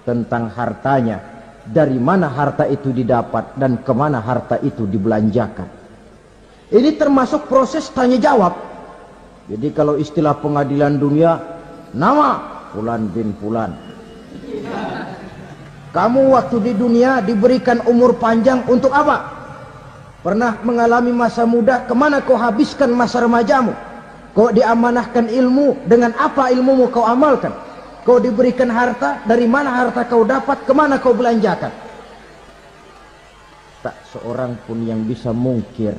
Tentang hartanya. Dari mana harta itu didapat dan kemana harta itu dibelanjakan. Ini termasuk proses tanya jawab. Jadi kalau istilah pengadilan dunia, nama Fulan bin Fulan. Kamu waktu di dunia diberikan umur panjang untuk apa? Pernah mengalami masa muda, kemana kau habiskan masa remajamu? Kau diamanahkan ilmu, dengan apa ilmumu kau amalkan? Kau diberikan harta, dari mana harta kau dapat, kemana kau belanjakan? Tak seorang pun yang bisa mungkir.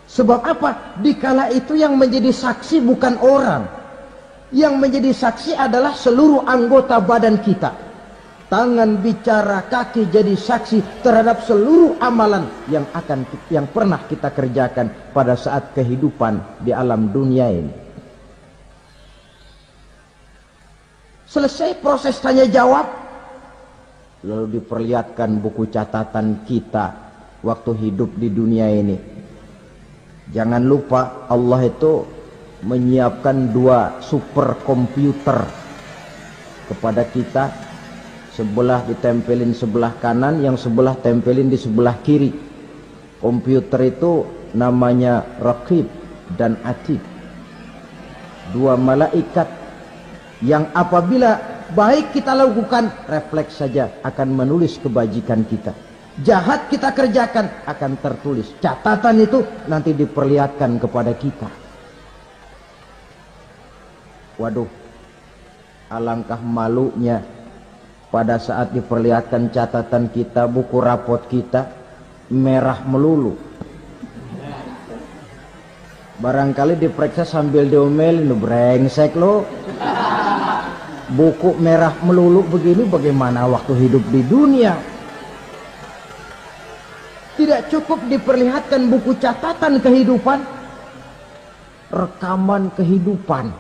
Sebab apa? Dikala itu yang menjadi saksi bukan orang. Yang menjadi saksi adalah seluruh anggota badan kita. Tangan bicara, kaki jadi saksi terhadap seluruh amalan yang pernah kita kerjakan pada saat kehidupan di alam dunia ini. Selesai proses tanya jawab, lalu diperlihatkan buku catatan kita waktu hidup di dunia ini. Jangan lupa Allah itu menyiapkan 2 superkomputer kepada kita. Sebelah ditempelin sebelah kanan, yang sebelah tempelin di sebelah kiri. Komputer itu namanya Raqib dan Atid. 2 malaikat yang apabila baik kita lakukan, refleks saja akan menulis kebajikan kita. Jahat kita kerjakan akan tertulis. Catatan itu nanti diperlihatkan kepada kita. Waduh, alangkah malunya pada saat diperlihatkan catatan kita, buku rapot kita, merah melulu. Barangkali diperiksa sambil diomelin, lu brengsek lo. Buku merah melulu begini bagaimana waktu hidup di dunia? Tidak cukup diperlihatkan buku catatan kehidupan, rekaman kehidupan.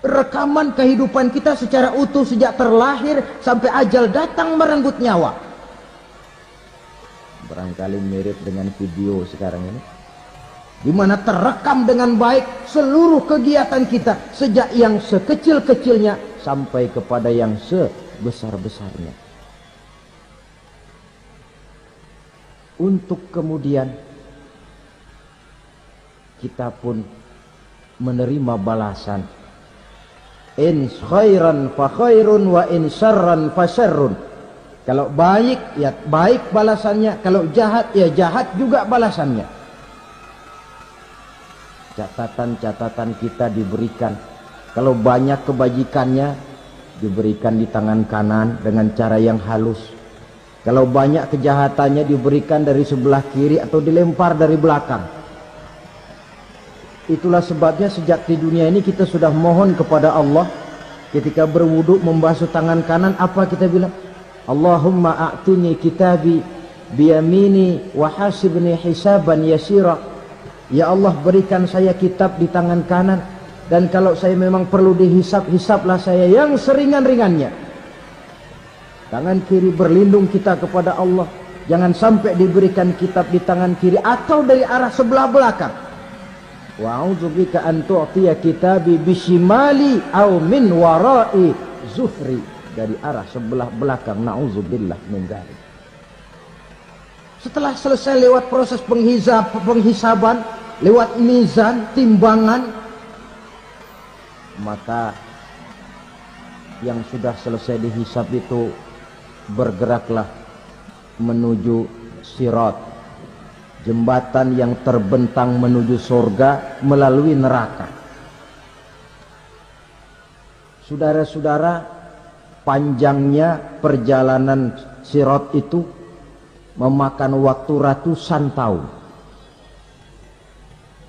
Rekaman kehidupan kita secara utuh sejak terlahir sampai ajal datang merenggut nyawa. Barangkali mirip dengan video sekarang ini, di mana terekam dengan baik seluruh kegiatan kita sejak yang sekecil-kecilnya sampai kepada yang sebesar-besarnya. Untuk kemudian kita pun menerima balasan. In khairan fa khairun wa in syarran fa syarrun. Kalau baik ya baik balasannya, kalau jahat ya jahat juga balasannya. Catatan-catatan kita diberikan. Kalau banyak kebajikannya diberikan di tangan kanan dengan cara yang halus. Kalau banyak kejahatannya diberikan dari sebelah kiri atau dilempar dari belakang. Itulah sebabnya sejak di dunia ini kita sudah mohon kepada Allah. Ketika berwudu membasuh tangan kanan, apa kita bilang? Allahumma a'tini kitabi biyamini wa hasibni hisaban yasira. Ya Allah, berikan saya kitab di tangan kanan, dan kalau saya memang perlu dihisap, hisaplah saya yang seringan-ringannya. Tangan kiri berlindung kita kepada Allah, jangan sampai diberikan kitab di tangan kiri atau dari arah sebelah belakang. Wa a'udzubika an tu'tiya kitabi bishimali aw min wara'i zuhri, dari arah sebelah belakang. Na'udzubillah min dzalik. Setelah selesai lewat proses penghisaban, lewat mizan, timbangan, maka yang sudah selesai dihisab itu bergeraklah menuju sirat, jembatan yang terbentang menuju surga melalui neraka. Saudara-saudara, panjangnya perjalanan sirat itu memakan waktu ratusan tahun.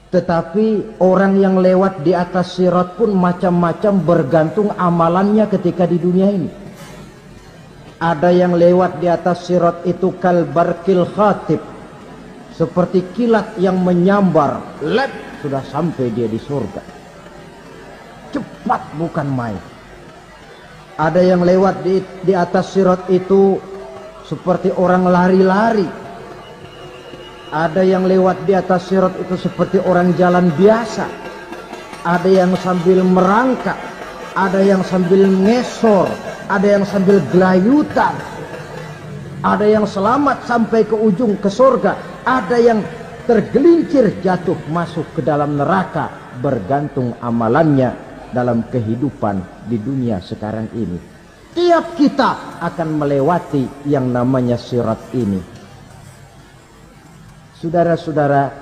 Tetapi orang yang lewat di atas sirat pun macam-macam bergantung amalannya ketika di dunia ini. Ada yang lewat di atas sirat itu kal barqil khatib, seperti kilat yang menyambar, lep, sudah sampai dia di surga. Cepat bukan main. Ada yang lewat di atas sirat itu seperti orang lari-lari. Ada yang lewat di atas sirat itu seperti orang jalan biasa. Ada yang sambil merangkak, ada yang sambil ngesor, ada yang sambil gelayutan, ada yang selamat sampai ke ujung ke surga, ada yang tergelincir jatuh masuk ke dalam neraka, bergantung amalannya dalam kehidupan di dunia sekarang ini. Tiap kita akan melewati yang namanya sirat ini. Saudara-saudara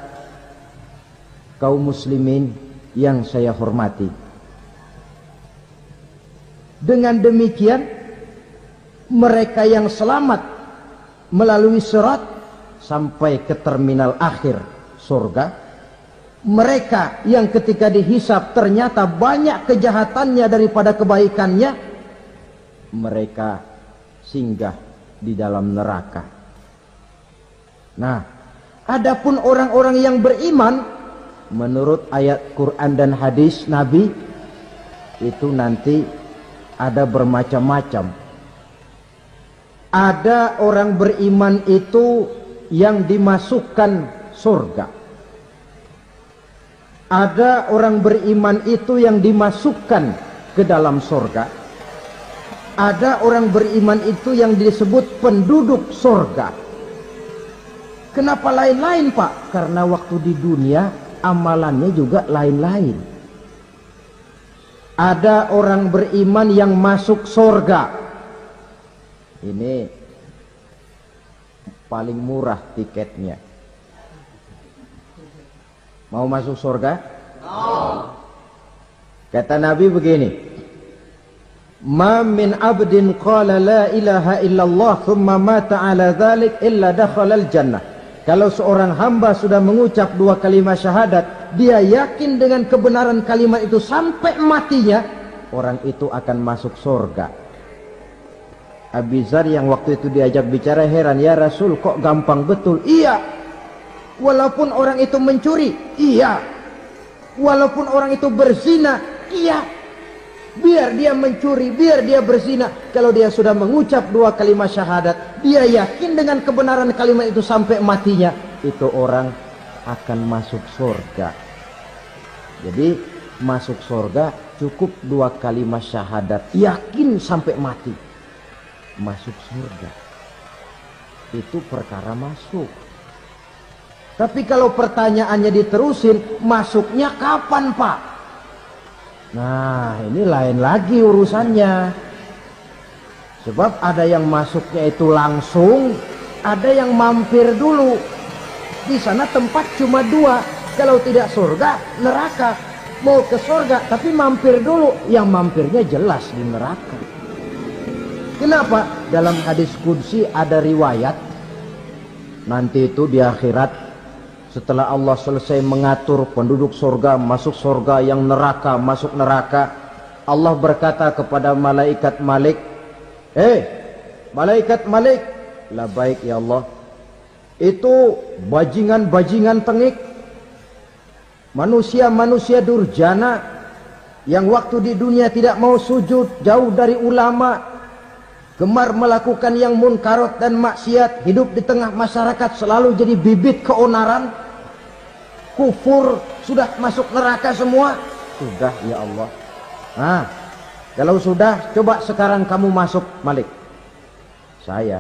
kaum muslimin yang saya hormati, dengan demikian mereka yang selamat melalui sirat sampai ke terminal akhir surga, mereka yang ketika dihisab ternyata banyak kejahatannya daripada kebaikannya, mereka singgah di dalam neraka. Nah, adapun orang-orang yang beriman menurut ayat Quran dan hadis Nabi itu nanti ada bermacam-macam. Ada orang beriman itu yang dimasukkan surga. Ada orang beriman itu yang dimasukkan ke dalam surga. Ada orang beriman itu yang disebut penduduk surga. Kenapa lain-lain, Pak? Karena waktu di dunia amalannya juga lain-lain. Ada orang beriman yang masuk surga. Ini paling murah tiketnya. Mau masuk surga? Kata Nabi begini, ma min abdin qala la ilaha illallah thumma mata ala dhalik illa dakhalal jannah. Kalau seorang hamba sudah mengucap dua kalimat syahadat, dia yakin dengan kebenaran kalimat itu sampai matinya, orang itu akan masuk surga. Abi Dzar yang waktu itu diajak bicara heran, ya Rasul kok gampang betul? Iya, walaupun orang itu mencuri, iya, walaupun orang itu berzina, iya, biar dia mencuri, biar dia berzina, kalau dia sudah mengucap dua kalimat syahadat, dia yakin dengan kebenaran kalimat itu sampai matinya, itu orang akan masuk surga. Jadi masuk surga cukup dua kalimat syahadat, yakin sampai mati, masuk surga. Itu perkara masuk. Tapi kalau pertanyaannya diterusin, masuknya kapan Pak? Nah, ini lain lagi urusannya. Sebab ada yang masuknya itu langsung, ada yang mampir dulu. Di sana tempat cuma dua, kalau tidak surga, neraka. Mau ke surga, tapi mampir dulu. Yang mampirnya jelas di neraka. Kenapa? Dalam hadis qudsi ada riwayat, nanti itu di akhirat, setelah Allah selesai mengatur penduduk surga masuk surga, yang neraka masuk neraka, Allah berkata kepada malaikat Malik, malaikat Malik, labaik ya Allah, itu bajingan-bajingan tengik, manusia-manusia durjana yang waktu di dunia tidak mau sujud, jauh dari ulama, gemar melakukan yang munkarat dan maksiat, hidup di tengah masyarakat selalu jadi bibit keonaran, kufur, sudah masuk neraka semua. Sudah ya Allah. Nah, kalau sudah, coba sekarang kamu masuk Malik. Saya,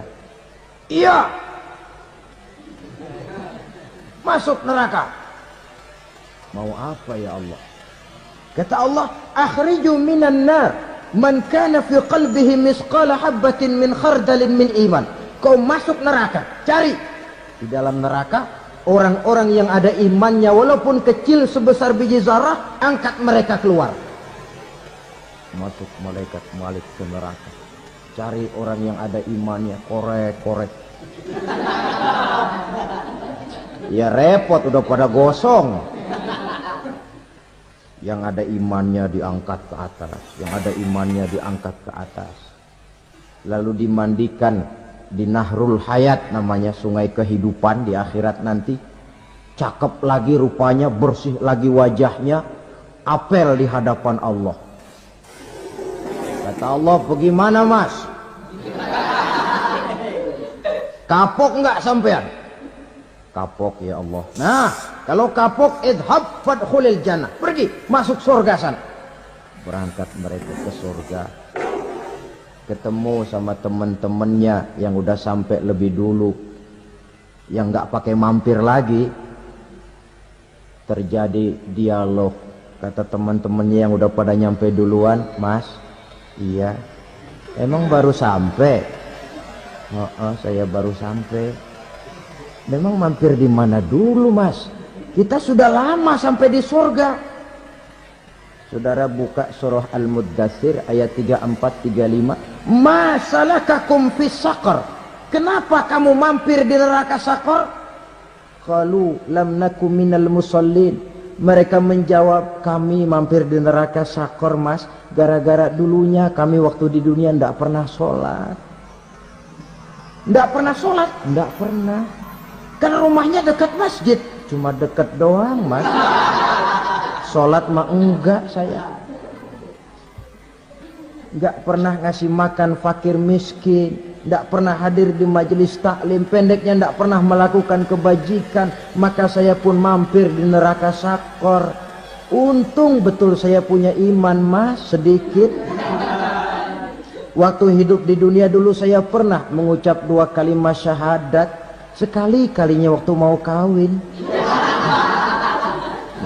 iya, masuk neraka. Mau apa ya Allah? Kata Allah, akhriju minan nar man kana fi qalbihi misqala habbatin min khardalin min iman. Kau masuk neraka, cari di dalam neraka orang-orang yang ada imannya walaupun kecil sebesar biji zarah, angkat mereka keluar. Masuk malaikat Malik ke neraka, cari orang yang ada imannya, korek-korek. Ya repot, udah pada gosong. Yang ada imannya diangkat ke atas, yang ada imannya diangkat ke atas, lalu dimandikan di Nahrul Hayat, namanya sungai kehidupan di akhirat nanti. Cakep lagi rupanya, bersih lagi wajahnya, apel di hadapan Allah. Kata Allah, bagaimana mas? Kapok nggak sampean? Kapok ya Allah. Nah, kalau kapok, idhab fadkhulil jannah, pergi masuk surga sana. Berangkat mereka ke surga, ketemu sama teman-temannya yang udah sampai lebih dulu, yang nggak pakai mampir lagi. Terjadi dialog. Kata teman-temannya yang udah pada nyampe duluan, mas, iya, emang baru sampai? Saya baru sampai. Memang mampir di mana dulu mas? Kita sudah lama sampai di surga. Saudara buka surah Al-Muddatsir ayat 34-35. Ma salakakum fis saqar? Kenapa kamu mampir di neraka Saqar? Qalu lam nakum minal musallin. Mereka menjawab, kami mampir di neraka Saqar mas, gara-gara dulunya kami waktu di dunia ndak pernah sholat. Ndak pernah sholat? Ndak pernah. Karena rumahnya dekat masjid, cuma dekat doang mas. Sholat mah enggak saya. Enggak pernah ngasih makan fakir miskin, enggak pernah hadir di majelis taklim, pendeknya enggak pernah melakukan kebajikan. Maka saya pun mampir di neraka Saqar. Untung betul saya punya iman mas, sedikit. Waktu hidup di dunia dulu saya pernah mengucap dua kalimat syahadat. Sekali-kalinya waktu mau kawin.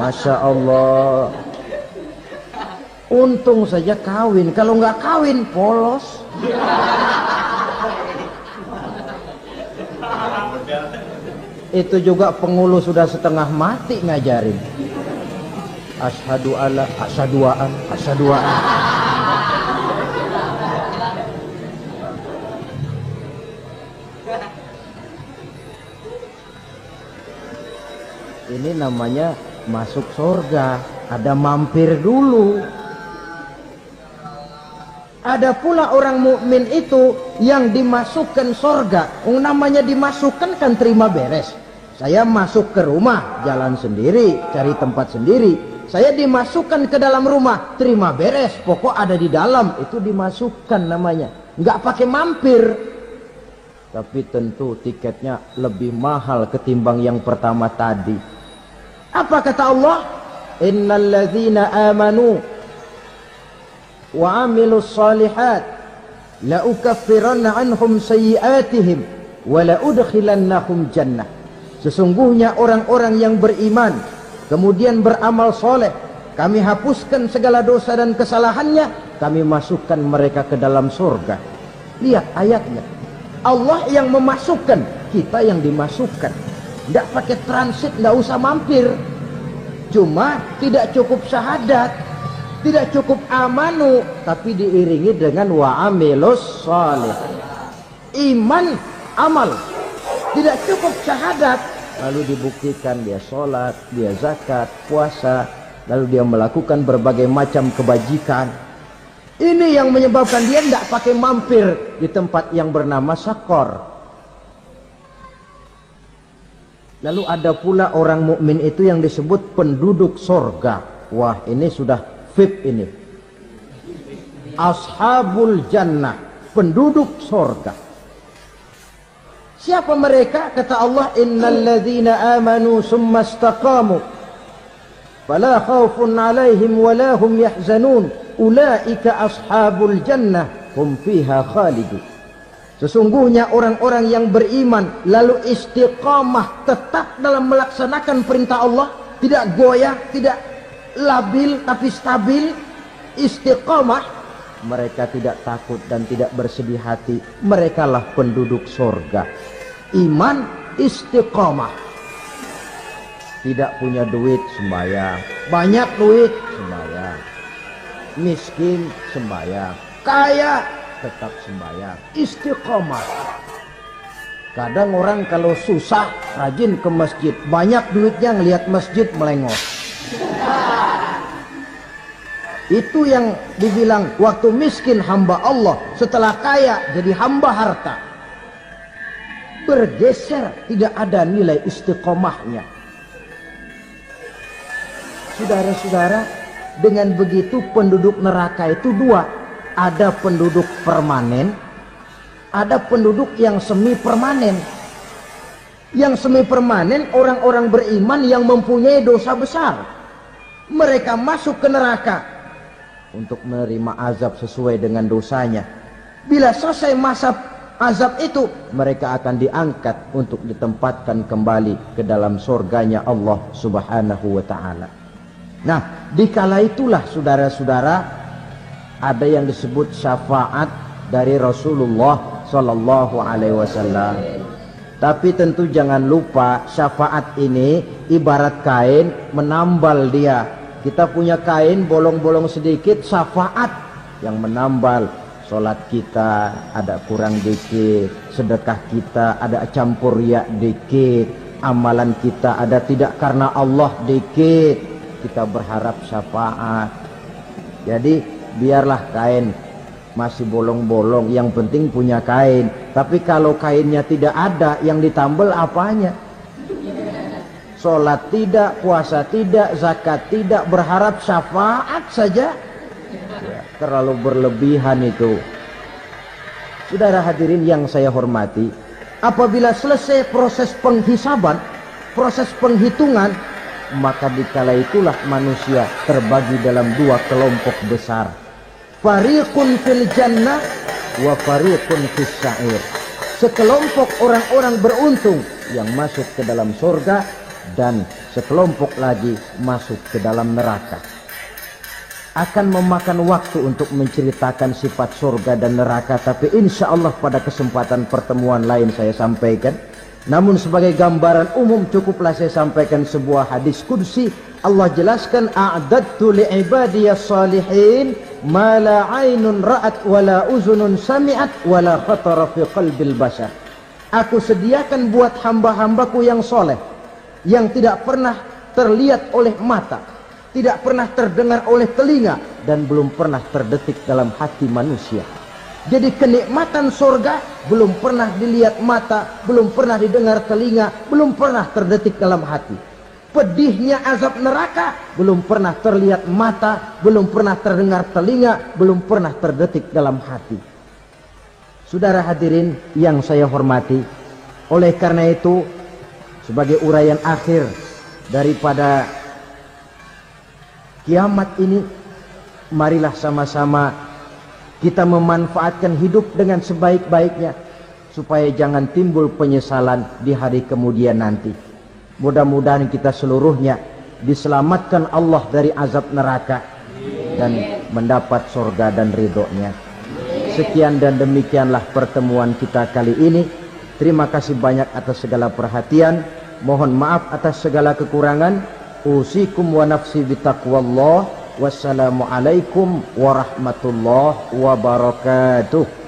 Masya Allah. Untung saja kawin. Kalau nggak kawin polos. Itu juga pengulu sudah setengah mati ngajarin. Asyhadu alla, asyhaduaan, asyhaduaan. Ini namanya masuk surga, ada mampir dulu. Ada pula orang mukmin itu yang dimasukkan surga. Namanya dimasukkan kan terima beres. Saya masuk ke rumah, jalan sendiri, cari tempat sendiri. Saya dimasukkan ke dalam rumah, terima beres, pokok ada di dalam, itu dimasukkan namanya. Nggak pakai mampir. Tapi tentu tiketnya lebih mahal ketimbang yang pertama tadi. Apa kata Allah? Innal ladzina amanu wa amilus salihat la ukaffiranna anhum sayyi'atihim wa la udkhilannahum jannah. Sesungguhnya orang-orang yang beriman kemudian beramal soleh, kami hapuskan segala dosa dan kesalahannya, kami masukkan mereka ke dalam surga. Lihat ayatnya, Allah yang memasukkan, kita yang dimasukkan. Tidak pakai transit, tidak usah mampir. Cuma tidak cukup syahadat, tidak cukup amanu, tapi diiringi dengan wa'amilus salih. Iman, amal. Tidak cukup syahadat, lalu dibuktikan dia sholat, dia zakat, puasa, lalu dia melakukan berbagai macam kebajikan. Ini yang menyebabkan dia tidak pakai mampir di tempat yang bernama sakor. Lalu ada pula orang mukmin itu yang disebut penduduk sorga. Wah, ini sudah VIP ini. Ashabul jannah, penduduk sorga. Siapa mereka? Kata Allah, innal ladzina amanu summa istaqamu fala khaufun alaihim wala hum yahzanun ulaika ashabul jannah hum fiha khalidun. Sesungguhnya orang-orang yang beriman lalu istiqamah, tetap dalam melaksanakan perintah Allah, tidak goyah, tidak labil tapi stabil, istiqamah, mereka tidak takut dan tidak bersedih hati. Merekalah penduduk surga. Iman, istiqamah. Tidak punya duit, sembahyang. Banyak duit, sembahyang. Miskin, sembahyang. Kaya, tetap sembahyang. Istiqamah. Kadang orang kalau susah rajin ke masjid, banyak duitnya ngelihat masjid melengos. Itu yang dibilang waktu miskin hamba Allah, setelah kaya jadi hamba harta. Bergeser, tidak ada nilai istiqomahnya. Saudara-saudara, dengan begitu penduduk neraka itu dua. Ada penduduk permanen, ada penduduk yang semi permanen. Yang semi permanen orang-orang beriman yang mempunyai dosa besar. Mereka masuk ke neraka untuk menerima azab sesuai dengan dosanya. Bila selesai masa azab itu, mereka akan diangkat untuk ditempatkan kembali ke dalam surganya Allah Subhanahu wa ta'ala. Nah, dikala itulah saudara-saudara, ada yang disebut syafaat dari Rasulullah Sallallahu Alaihi Wasallam. Tapi tentu jangan lupa, syafaat ini ibarat kain menambal dia. Kita punya kain bolong-bolong sedikit, syafaat yang menambal. Sholat kita ada kurang dikit, sedekah kita ada campur riak dikit, amalan kita ada tidak karena Allah dikit, kita berharap syafaat. Jadi biarlah kain masih bolong-bolong, yang penting punya kain. Tapi kalau kainnya tidak ada, yang ditambal apanya? Sholat tidak, puasa tidak, zakat tidak, berharap syafaat saja. Ya, terlalu berlebihan itu. Saudara hadirin yang saya hormati, apabila selesai proses penghisaban, proses penghitungan, maka dikala itulah manusia terbagi dalam dua kelompok besar. Fariqun fil jannah wa fariqun fis sa'ir. Sekelompok orang-orang beruntung yang masuk ke dalam surga, dan sekelompok lagi masuk ke dalam neraka. Akan memakan waktu untuk menceritakan sifat surga dan neraka, tapi insya Allah pada kesempatan pertemuan lain saya sampaikan. Namun sebagai gambaran umum cukuplah saya sampaikan sebuah hadis qudsi. Allah jelaskan, a'dadtu li'ibadiyas salihin ma la 'ainun ra'at wa la uzunun sami'at wa la khatara fi qalbil bashar. Aku sediakan buat hamba-hambaku yang soleh yang tidak pernah terlihat oleh mata, tidak pernah terdengar oleh telinga, dan belum pernah terdetik dalam hati manusia. Jadi kenikmatan surga belum pernah dilihat mata, belum pernah didengar telinga, belum pernah terdetik dalam hati. Pedihnya azab neraka belum pernah terlihat mata, belum pernah terdengar telinga, belum pernah terdetik dalam hati. Saudara hadirin yang saya hormati, oleh karena itu sebagai uraian akhir daripada kiamat ini, marilah sama-sama kita memanfaatkan hidup dengan sebaik-baiknya supaya jangan timbul penyesalan di hari kemudian nanti. Mudah-mudahan kita seluruhnya diselamatkan Allah dari azab neraka dan mendapat surga dan ridhonya. Sekian dan demikianlah pertemuan kita kali ini. Terima kasih banyak atas segala perhatian. Mohon maaf atas segala kekurangan. Usikum wa nafsi bitaqwallah. Wassalamualaikum warahmatullahi wabarakatuh.